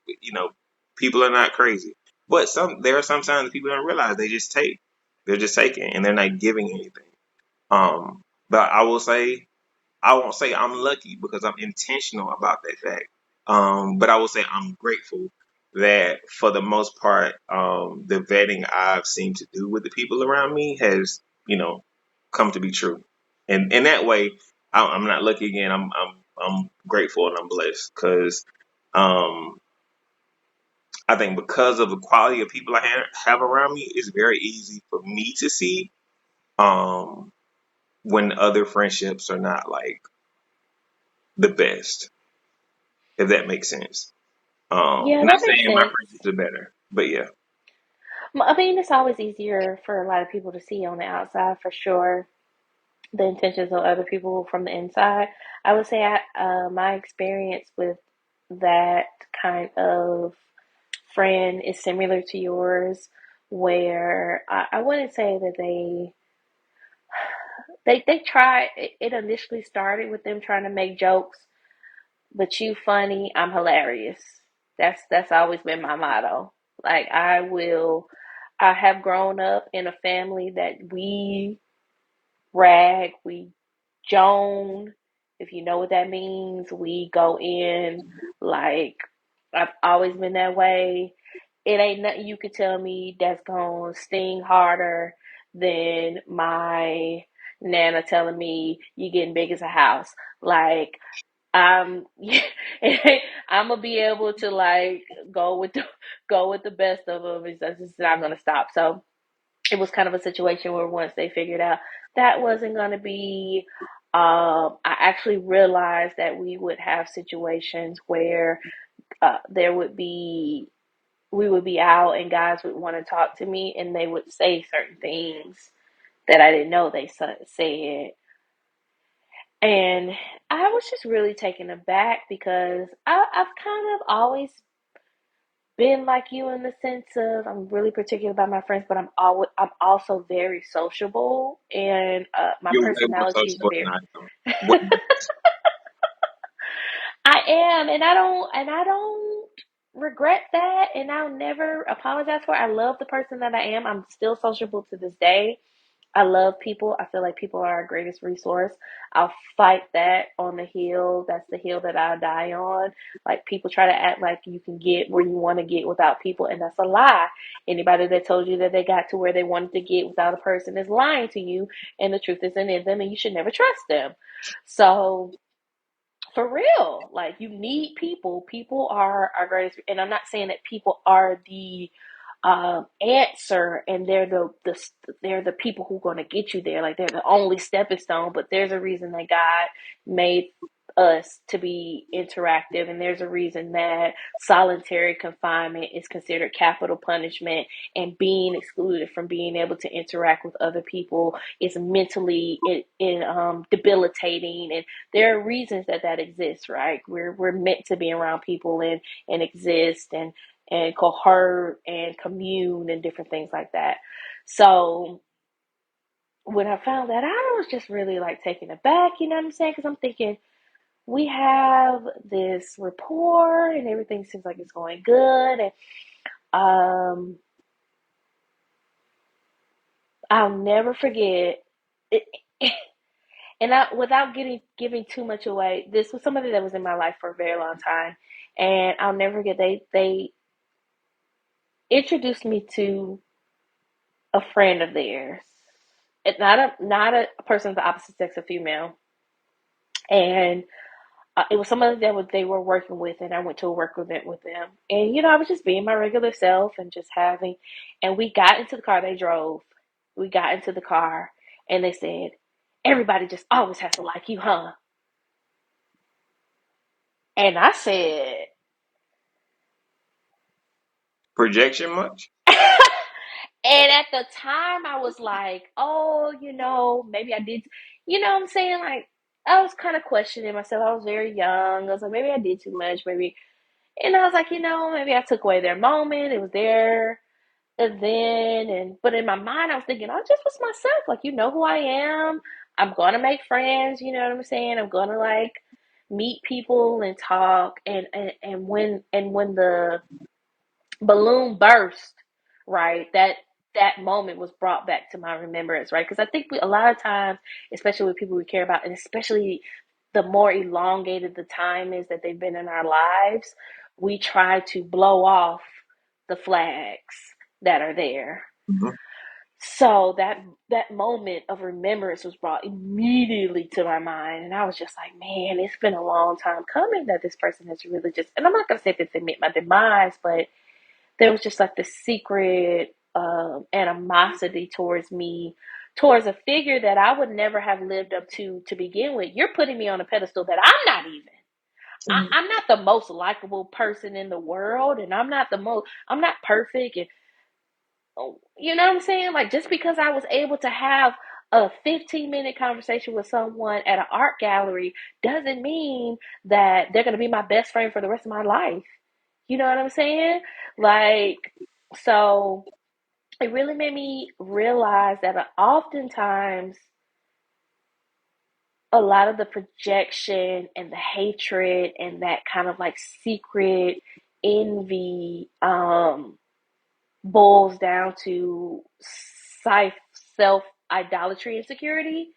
People are not crazy, but there are some times that people don't realize they just take. They're just taking, and they're not giving anything. But I won't say I'm lucky because I'm intentional about that fact. But I will say I'm grateful that for the most part, the vetting I've seemed to do with the people around me has, come to be true. And in that way, I'm not lucky again. I'm grateful and I'm blessed because, um, I think because of the quality of people I have around me, it's very easy for me to see, um, when other friendships are not like the best, if that makes sense. Yeah, Not that makes saying my sense. friendships are better, but yeah. I mean, it's always easier for a lot of people to see on the outside for sure the intentions of other people from the inside. I would say my experience with that kind of friend is similar to yours, where I wouldn't say that they try. It initially started with them trying to make jokes, but you funny, I'm hilarious. That's always been my motto. Like I have grown up in a family that we rag, we Joan, if you know what that means, we go in like I've always been that way. It ain't nothing you could tell me that's gonna sting harder than my nana telling me you getting big as a house. Like I'm I'm gonna be able to like go with the best of them. It's just not gonna stop. So it was kind of a situation where once they figured out that wasn't going to be I actually realized that we would have situations where there would be we would be out and guys would want to talk to me and they would say certain things that I didn't know they said, and I was just really taken aback because I've kind of always been like you in the sense of I'm really particular about my friends, but I'm also very sociable, and my You're way more personality is sociable than very. I am. What, I am, and I don't regret that, and I'll never apologize for it. I love the person that I am. I'm still sociable to this day. I love people. I feel like people are our greatest resource. I'll fight that on the hill. That's the hill that I die on. Like people try to act like you can get where you want to get without people, and that's a lie. Anybody that told you that they got to where they wanted to get without a person is lying to you, and the truth isn't in them, and you should never trust them. So for real, like you need people. People are our greatest, and I'm not saying that people are the answer, and they're the people who are going to get you there. Like they're the only stepping stone. But there's a reason that God made us to be interactive, and there's a reason that solitary confinement is considered capital punishment, and being excluded from being able to interact with other people is mentally debilitating, and there are reasons that that exists, right? We're meant to be around people and exist and cohort and commune and different things like that. So when I found that out, I was just really like taken aback, you know what I'm saying? Because I'm thinking we have this rapport and everything seems like it's going good, and um, I'll never forget. It, and without getting giving too much away, this was somebody that was in my life for a very long time, and I'll never forget. They introduced me to a friend of theirs. It's not a person of the opposite sex, a female, and it was somebody they were working with, and I went to a work event with them, and I was just being my regular self and just having, and we got into the car. They drove. We got into the car, and they said, "Everybody just always has to like you, huh?" And I said. projection much? And at the time, I was like, oh, maybe I did, what I'm saying? Like, I was kind of questioning myself. I was very young. I was like, maybe I did too much. Maybe, and I was like, maybe I took away their moment. It was there and then, but in my mind, I was thinking, I just was myself. Like, you know who I am. I'm going to make friends. You know what I'm saying? I'm going to like meet people and talk. And when the balloon burst, right? That moment was brought back to my remembrance, right? Because I think a lot of times, especially with people we care about, and especially the more elongated the time is that they've been in our lives, we try to blow off the flags that are there. Hmm. So that moment of remembrance was brought immediately to my mind, and I was just like, man, it's been a long time coming that this person has really just, and I'm not gonna say that they meant my demise, but there was just like this secret animosity towards me, towards a figure that I would never have lived up to begin with. You're putting me on a pedestal that I'm not even. Mhm. I'm not the most likable person in the world, and I'm not perfect, and you know what I'm saying? Like, just because I was able to have a 15-minute conversation with someone at an art gallery doesn't mean that they're going to be my best friend for the rest of my life. You know what I'm saying? Like, so it really made me realize that oftentimes a lot of the projection and the hatred and that kind of like secret envy boils down to self idolatry and security.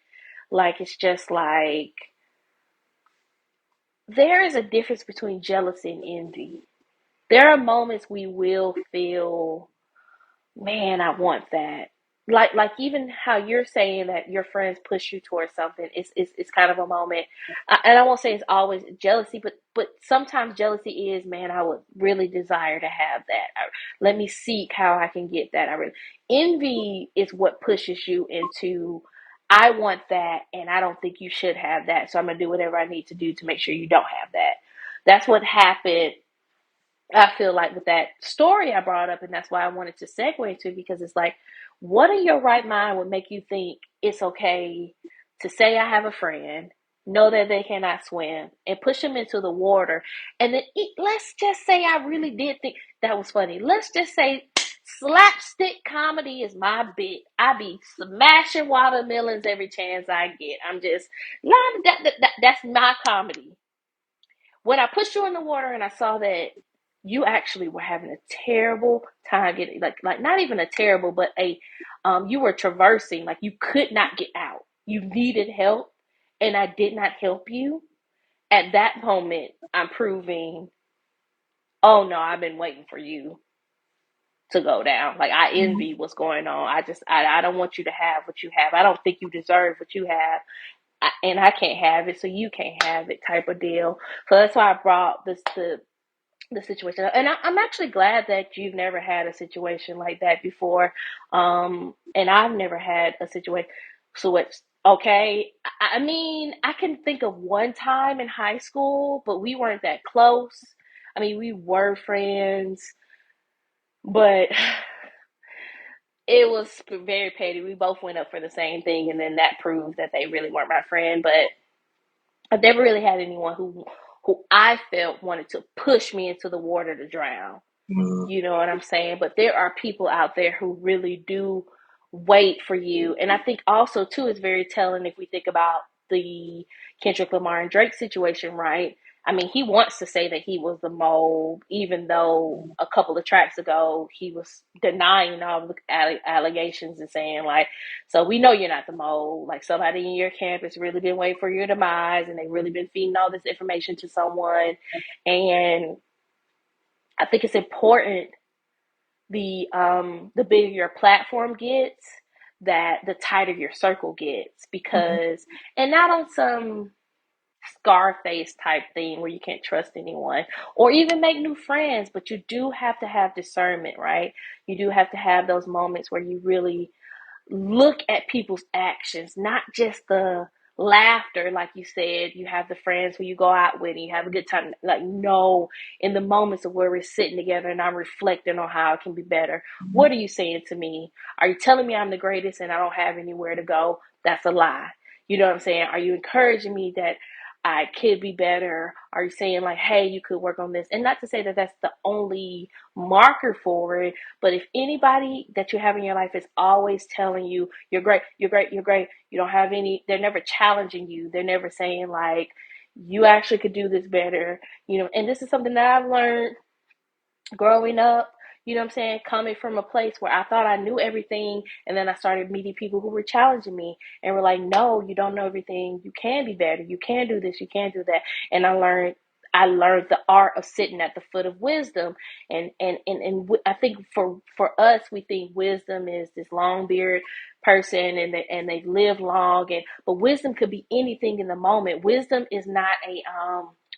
Like, it's just like there is a difference between jealousy and envy. There are moments we will feel, man, I want that. Like even how you're saying that your friends push you towards something, it's kind of a moment. And I won't say it's always jealousy, but sometimes jealousy is, man, I would really desire to have that. Let me seek how I can get that. I really Envy is what pushes you into, I want that, and I don't think you should have that, so I'm gonna do whatever I need to do to make sure you don't have that. That's what happened, I feel like, with that story I brought up, and that's why I wanted to segue into it, because it's like, what in your right mind would make you think it's okay to say I have a friend, know that they cannot swim, and push them into the water, and then let's just say I really did think that was funny. Let's just say slapstick comedy is my bit. I be smashing watermelons every chance I get. I'm just that's my comedy. When I pushed you in the water and I saw that you actually were having a terrible time getting, like not even a terrible, but a you were traversing, like you could not get out. You needed help, and I did not help you. At that moment, I'm proving, oh no, I've been waiting for you to go down. Like, I Mhm. envy what's going on. I don't want you to have what you have. I don't think you deserve what you have. And I can't have it, so you can't have it, type of deal. So that's why I brought this to the situation. And I'm actually glad that you've never had a situation like that before. And I've never had a situation. So it's okay. I mean, I can think of one time in high school, but we weren't that close. I mean, we were friends, but it was very petty. We both went up for the same thing, and then that proved that they really weren't my friend. But I've never really had anyone who I felt wanted to push me into the water to drown. Mhm. You know what I'm saying? But there are people out there who really do wait for you. And I think also, too, it's very telling if we think about the Kendrick Lamar and Drake situation, right? I mean, he wants to say that he was the mole, even though a couple of tracks ago he was denying all the allegations and saying, like, so we know you're not the mole. Like, somebody in your camp has really been waiting for your demise, and they've really been feeding all this information to someone. And I think it's important, the bigger your platform gets, that the tighter your circle gets, Mhm. because, and not on some Scarface type thing where you can't trust anyone or even make new friends, but you do have to have discernment, right? You do have to have those moments where you really look at people's actions, not just the laughter. Like you said, you have the friends who you go out with and you have a good time. Like, no, in the moments of where we're sitting together and I'm reflecting on how it can be better, what are you saying to me? Are you telling me I'm the greatest and I don't have anywhere to go? That's a lie. You know what I'm saying? Are you encouraging me that I could be better? Are you saying, like, hey, you could work on this? And not to say that that's the only marker for it, but if anybody that you have in your life is always telling you, you're great, you're great, you're great, you don't have any, they're never challenging you. They're never saying, like, you actually could do this better. And this is something that I've learned growing up, you know what I'm saying? Coming from a place where I thought I knew everything, and then I started meeting people who were challenging me and were like, no, you don't know everything. You can be better. You can do this. You can do that. And I learned the art of sitting at the foot of wisdom. And I think for us, we think wisdom is this long beard person, and they live long, but wisdom could be anything in the moment. Wisdom is not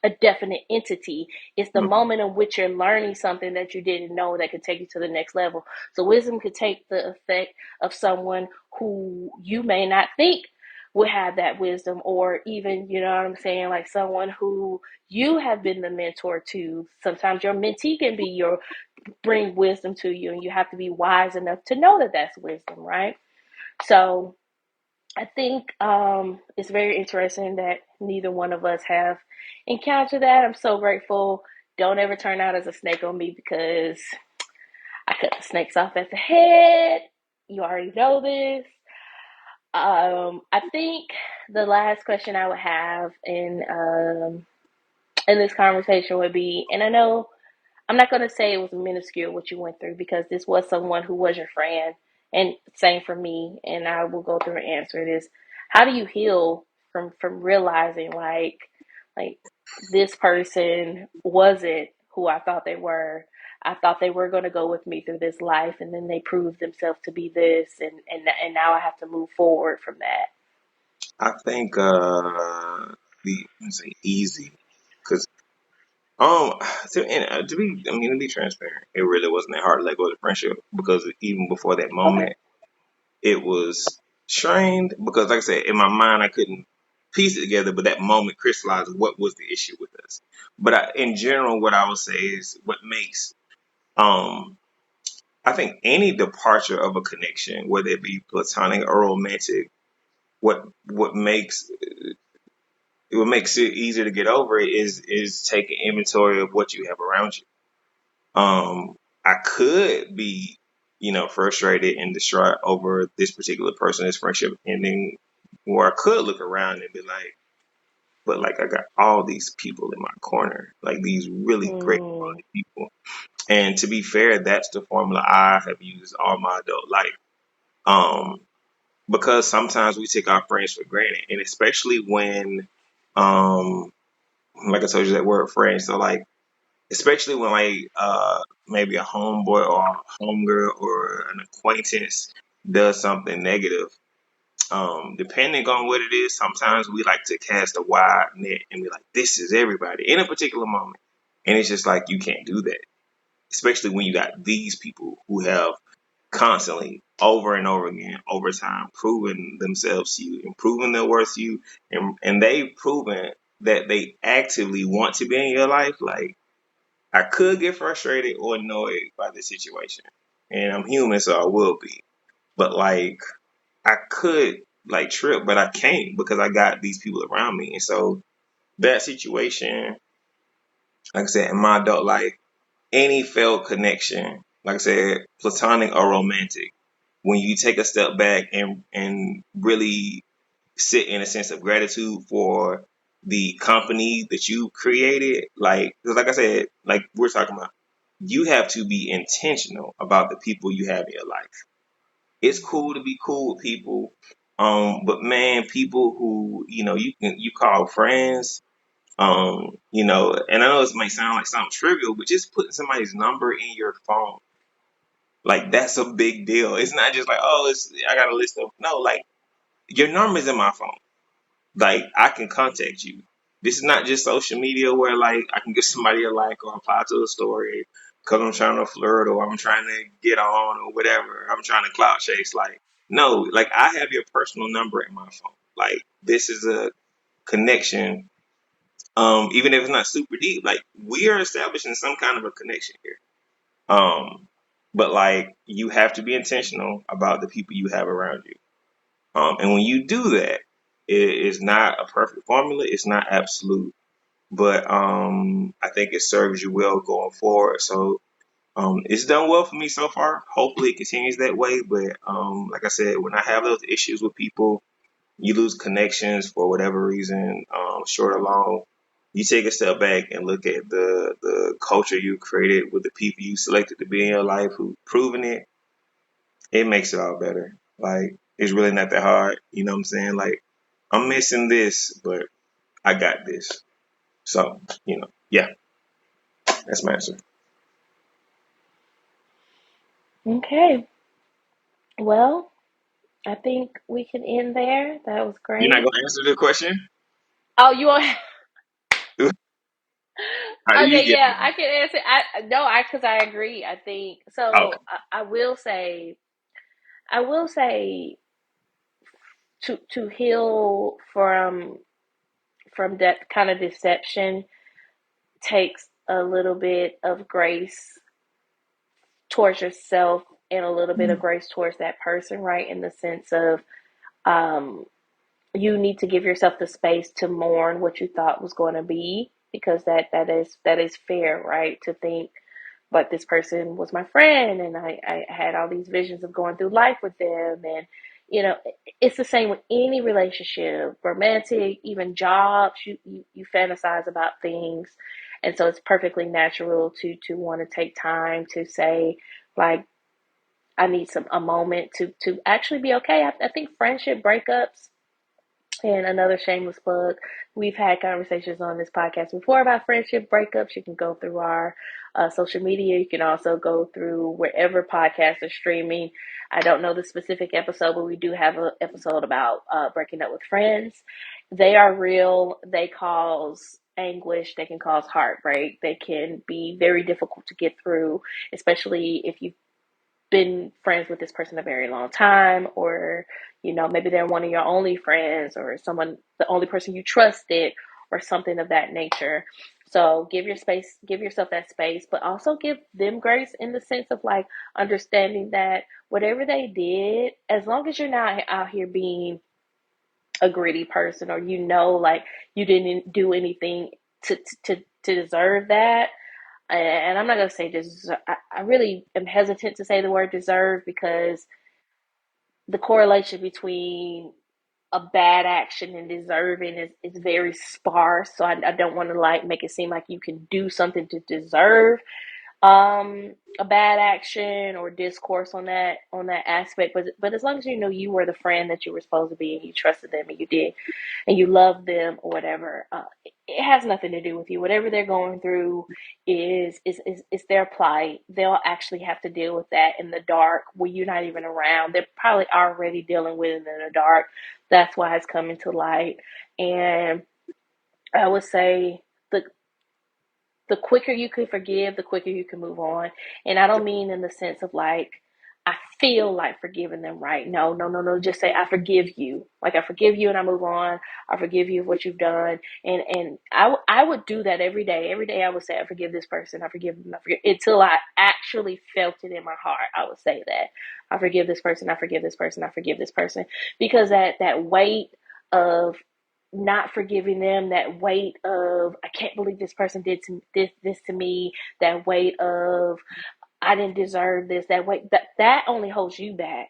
a definite entity. It's the Mhm. moment in which you're learning something that you didn't know that could take you to the next level. So wisdom could take the effect of someone who you may not think. would have that wisdom, or even, you know what I'm saying, like someone who you have been the mentor to. Sometimes your mentee can be your bring wisdom to you, and you have to be wise enough to know that that's wisdom, right? So I think it's very interesting that neither one of us have encountered that. I'm so grateful. Don't ever turn out as a snake on me, because I cut the snakes off at the head. You already know this. I think the last question I would have in this conversation would be, and I know I'm not going to say it was minuscule what you went through, because this was someone who was your friend, and same for me. And I will go through and answer it. Is how do you heal from realizing like this person wasn't who I thought they were. I thought they were going to go with me through this life, and then they proved themselves to be this, and now I have to move forward from that. I think let's say easy, because to be transparent, it really wasn't that hard to let go of the friendship, because even before that Okay. moment, it was strained, because like I said, in my mind I couldn't piece it together, but that moment crystallized what was the issue with us. But in general, what I would say is what makes um I think any departure of a connection, whether it be platonic or romantic, what makes it easier to get over it is taking inventory of what you have around you. I could be, frustrated and distraught over this particular person, this friendship ending, or I could look around and be like, but like I got all these people in my corner, like these really great Mm, quality people. And to be fair, that's the formula I have used all my adult life. Um, because sometimes we take our friends for granted, and especially when, um, like I told you, that word friend. So like, especially when like maybe a homeboy or a homegirl or an acquaintance does something negative. Depending on what it is, sometimes we like to cast a wide net and be like, "This is everybody" in a particular moment, and it's just like you can't do that, especially when you got these people who have constantly over and over again over time proven themselves to you and proven their worth to you, and they've proven that they actively want to be in your life. Like, I could get frustrated or annoyed by the situation, and I'm human, so I will be. But like, I could like trip, but I can't, because I got these people around me. And so that situation, like I said, in my adult life, any failed connection, like I said, platonic or romantic, when you take a step back and really sit in a sense of gratitude for the company that you created, like, 'cause like I said, like we're talking about, you have to be intentional about the people you have in your life. It's cool to be cool with people, but man, people who you call friends, and I know this might sound like something trivial, but just putting somebody's number in your phone, like that's a big deal. It's not just like, oh, it's I got a list of no, like your number's in my phone. Like I can contact you. This is not just social media where like I can give somebody a like or apply to a story because I'm trying to flirt or I'm trying to get on or whatever. I'm trying to clout chase. Like no, like I have your personal number in my phone. Like this is a connection. Even if it's not super deep, like we are establishing some kind of a connection here. Um, but like you have to be intentional about the people you have around you. And when you do that, it is not a perfect formula. It's not absolute, but I think it serves you well going forward. So it's done well for me so far. Hopefully, it continues that way. But like I said, when I have those issues with people, you lose connections for whatever reason, short or long. You take a step back and look at the culture you created with the people you selected to be in your life who proven it. It makes it all better. Like it's really not that hard. You know what I'm saying? Like I'm missing this, but I got this. So, yeah, that's my answer. okay. Well, I think we can end there. That was You're not great. gonna answer the question? Oh, you want? How do you Okay, get yeah, I can answer. I no, I because I agree. I think okay. so. I will say, I will say, to heal from that kind of deception takes a little bit of grace towards yourself and a little bit of grace towards that person, right? In the sense of um, you need to give yourself the space to mourn what you thought was going to be, because that is fair, right? To think, but this person was my friend, and I had all these visions of going through life with them, and it's the same with any relationship, romantic, even jobs. You fantasize about things, and so it's perfectly natural to want to take time to say, like, I need a moment to actually be okay. I think friendship breakups, and another shameless plug, we've had conversations on this podcast before about friendship breakups. You can go through our social media. You can also go through wherever podcasts are streaming. I don't know the specific episode, but we do have an episode about breaking up with friends. They are real. They cause anguish. They can cause heartbreak. They can be very difficult to get through, especially if you've been friends with this person a very long time, or maybe they're one of your only friends, or someone, the only person you trusted, or something of that nature. So give yourself that space, but also give them grace in the sense of, like, understanding that whatever they did, as long as you're not out here being a greedy person, or like, you didn't do anything to deserve that. And I'm not going to say deserve. I really am hesitant to say the word deserve, because the correlation between a bad action and deserving is very sparse. So I don't want to, like, make it seem like you can do something to deserve a bad action or discourse on that aspect. But as long as you were the friend that you were supposed to be, and you trusted them, and you did, and you love them, or whatever, it has nothing to do with you. Whatever they're going through is their plight. They'll actually have to deal with that in the dark, when you're not even around. They're probably already dealing with it in the dark. That's why it's coming to light. And I would say the quicker you can forgive, the quicker you can move on. And I don't mean in the sense of, like, I feel like forgiving them, right? No, no, no, no. Just say, I forgive you. Like, I forgive you and I move on. I forgive you of what you've done. And I would do that every day. Every day I would say, I forgive this person. I forgive them. I forgive, until I actually felt it in my heart. I would say that. I forgive this person. I forgive this person. I forgive this person. Because that weight of not forgiving them, that weight of, I can't believe this person did this to me, that weight of, I didn't deserve this, that weight, that only holds you back.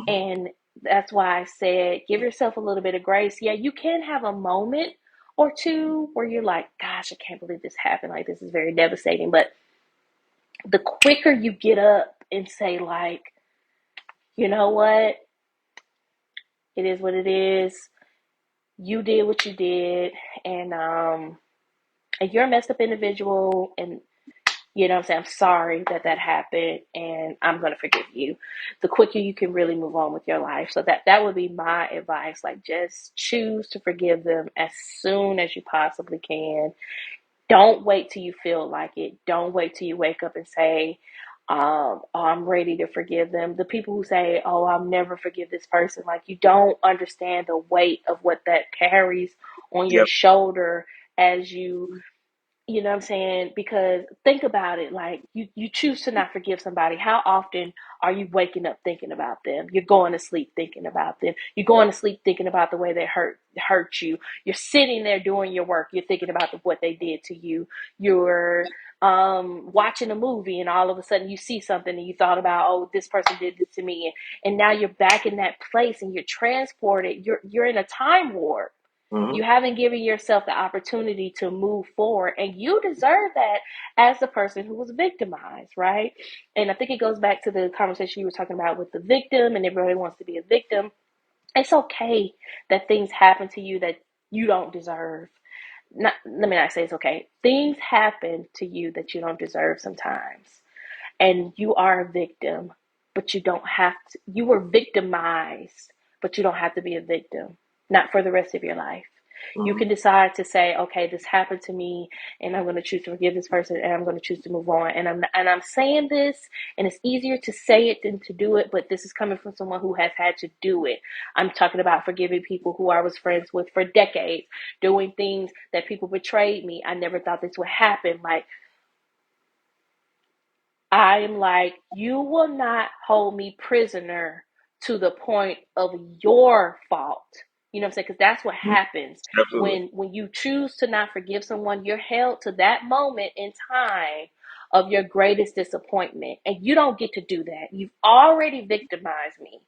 And that's why I said, give yourself a little bit of grace. Yeah, you can have a moment or two where you're like, gosh, I can't believe this happened, like, this is very devastating. But the quicker you get up and say, like, you know what, it is what it is, you did what you did, and you're a messed up individual, and what I'm saying, I'm sorry that happened, and I'm going to forgive you. The quicker you can really move on with your life. So that would be my advice. Like, just choose to forgive them as soon as you possibly can. Don't wait till you feel like it. Don't wait till you wake up and say, oh, I'm ready to forgive them. The people who say, oh, I'll never forgive this person, like, you don't understand the weight of what that carries on your Yep. shoulder as you know what I'm saying? Because think about it, like, you choose to not forgive somebody. How often are you waking up thinking about them? You're going to sleep thinking about them. You're going to sleep thinking about the way they hurt you. You're sitting there doing your work. You're thinking about what they did to you. You're watching a movie, and all of a sudden you see something and you thought about, oh, this person did this to me, and now you're back in that place and you're transported. You're in a time warp. Hmm. You haven't given yourself the opportunity to move forward, and you deserve that as the person who was victimized, right? And I think it goes back to the conversation you were talking about with the victim, and everybody wants to be a victim. It's okay that things happen to you that you don't deserve. Let me not say it's okay. Things happen to you that you don't deserve sometimes, and you are a victim, but you don't have to. You were victimized, but you don't have to be a victim. Not for the rest of your life. You Mhm. can decide to say, okay, this happened to me, and I'm going to choose to forgive this person, and I'm going to choose to move on. And I'm saying this, and it's easier to say it than to do it, but this is coming from someone who has had to do it. I'm talking about forgiving people who I was friends with for decades, doing things that people betrayed me. I never thought this would happen. Like, I am like, you will not hold me prisoner to the point of your fault. You know what I'm saying? Because that's what happens Absolutely. when you choose to not forgive someone. You're held to that moment in time of your greatest disappointment, and you don't get to do that. You've already victimized me,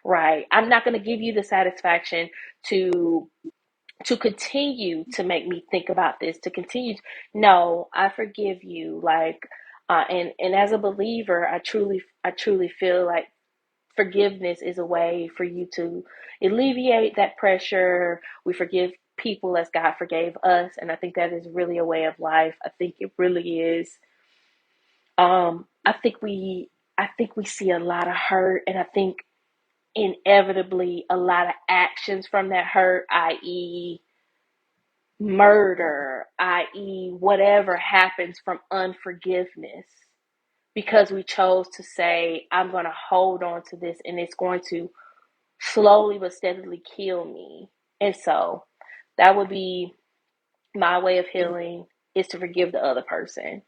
right? I'm not going to give you the satisfaction to continue to make me think about this, to continue. No, I forgive you. Like, and as a believer, I truly feel like forgiveness is a way for you to alleviate that pressure. We forgive people as God forgave us, and I think that is really a way of life. I think it really is. I think we see a lot of hurt, and I think inevitably a lot of actions from that hurt, i.e., murder, i.e., whatever happens from unforgiveness, because we chose to say, I'm going to hold on to this and it's going to slowly but steadily kill me. And so that would be my way of healing, is to forgive the other person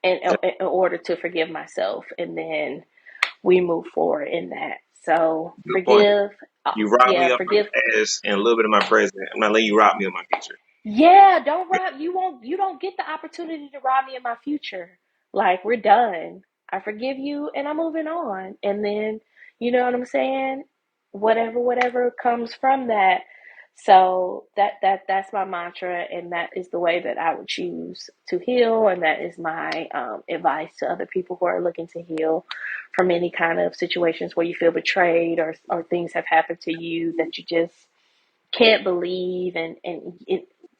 and in order to forgive myself. And then we move forward in that. So Good point. forgive. You robbed me Yeah, of forgive. my past and a little bit of my present. I'm not letting you rob me of my future. Yeah, don't rob you don't get the opportunity to rob me in my future. Like, we're done. I forgive you and I'm moving on. And then, you know what I'm saying? Whatever comes from that. So that's my mantra, and that is the way that I would choose to heal, and that is my advice to other people who are looking to heal from any kind of situations where you feel betrayed, or things have happened to you that you just can't believe, and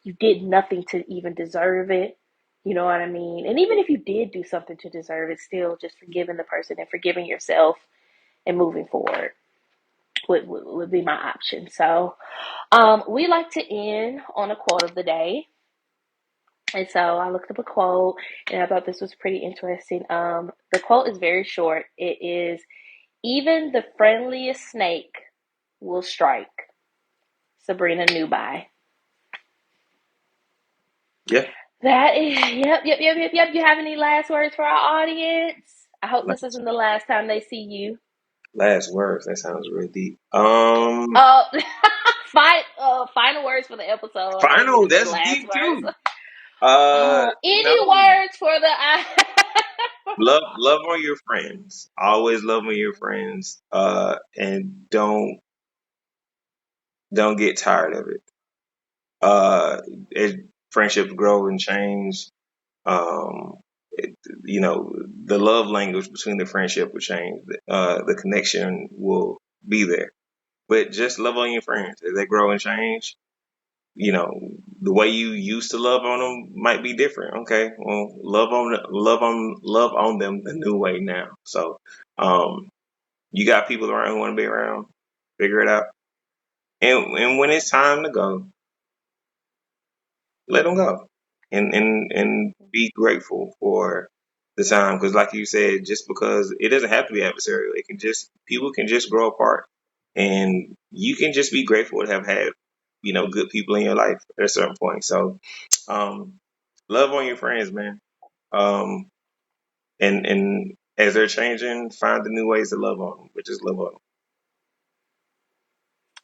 you did nothing to even deserve it. You know what I mean? And even if you did do something to deserve it, still just forgiving the person and forgiving yourself and moving forward would be my option. So we like to end on a quote of the day. And so I looked up a quote, and I thought this was pretty interesting. The quote is very short. It is, even the friendliest snake will strike. Sabrina Newby. Yeah. That is, yep. You have any last words for our audience? I hope this Last, isn't the last time they see you. last words. That sounds really deep. Oh, final words for the episode. I didn't mean Final. to say That's last deep words. too. Any No. words for the Love on your friends. Always love on your friends. And don't get tired of it. As friendships grow and change, um, it, the love language between the friendship will change. The connection will be there. But just love on your friends as they grow and change. You know, the way you used to love on them might be different. Okay, well, love on them the new way now. So, you got people around who want to be around. Figure it out, and when it's time to go, let them go, and be grateful for the time. Because, like you said, just because it doesn't have to be adversarial, it can just people can just grow apart, and you can just be grateful to have had good people in your life at a certain point. So, um, love on your friends, man. Um, and as they're changing, find the new ways to love on them, but just love on them.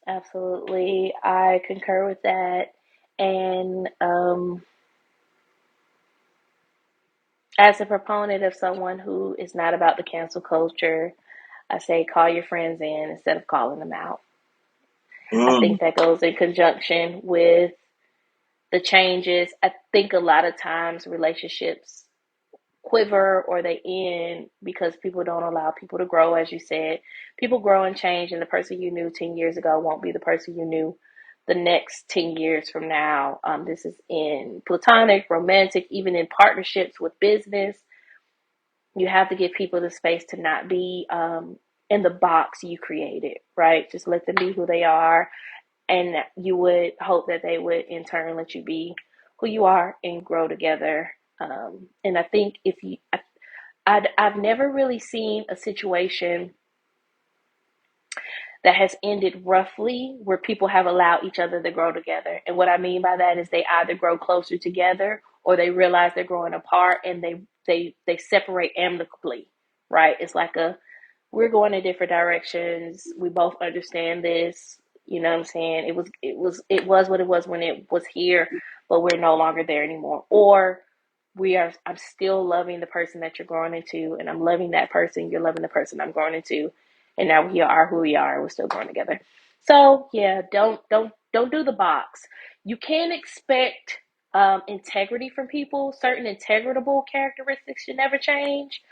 Absolutely, I concur with that. And as a proponent of someone who is not about the cancel culture, I say call your friends in instead of calling them out. I Mm, think that goes in conjunction with the changes. I think a lot of times relationships quiver or they end because people don't allow people to grow. As you said, people grow and change, and the person you knew 10 years ago won't be the person you knew the next 10 years from now. This is in platonic, romantic, even in partnerships with business. You have to give people the space to not be in the box you created, right? Just let them be who they are. and you would hope that they would in turn let you be who you are and grow together. And I think I've never really seen a situation that has ended roughly where people have allowed each other to grow together. And what I mean by that is they either grow closer together or they realize they're growing apart and they separate amicably, right? It's like we're going in different directions. We both understand this. You know what I'm saying? It was what it was when it was here, but we're no longer there anymore. Or I'm still loving the person that you're growing into, and I'm loving that person, you're loving the person I'm growing into, and now we are who we are, and we're still growing together. So yeah, don't do the box. You can expect integrity from people. Certain integratable characteristics should never change,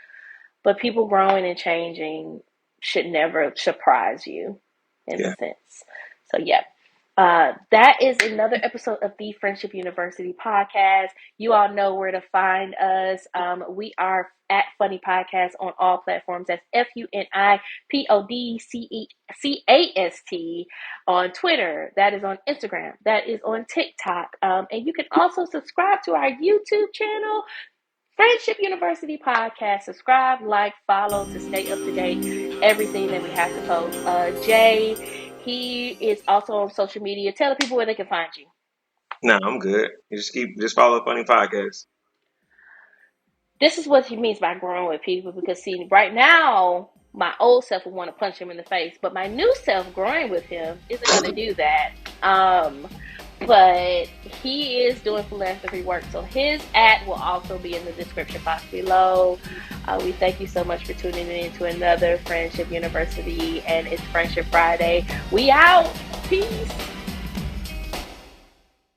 but people growing and changing should never surprise you in a Yeah. sense. So yeah. That is another episode of the Friendship University podcast. You all know where to find us. We are at Funny Podcast on all platforms. That's FUNIPODCAST on Twitter. That is on Instagram. That is on TikTok. And you can also subscribe to our YouTube channel, Friendship University Podcast. Subscribe, like, follow to stay up to date everything that we have to post. Jay, he is also on social media. Tell the people where they can find you. No, I'm good. You just follow Funny Podcast. This is what he means by growing with people, because see, right now my old self would want to punch him in the face, but my new self growing with him isn't going to do that. But he is doing philanthropy work, so his @ will also be in the description box below. We thank you so much for tuning in to another Friendship University, and it's Friendship Friday. We out. Peace.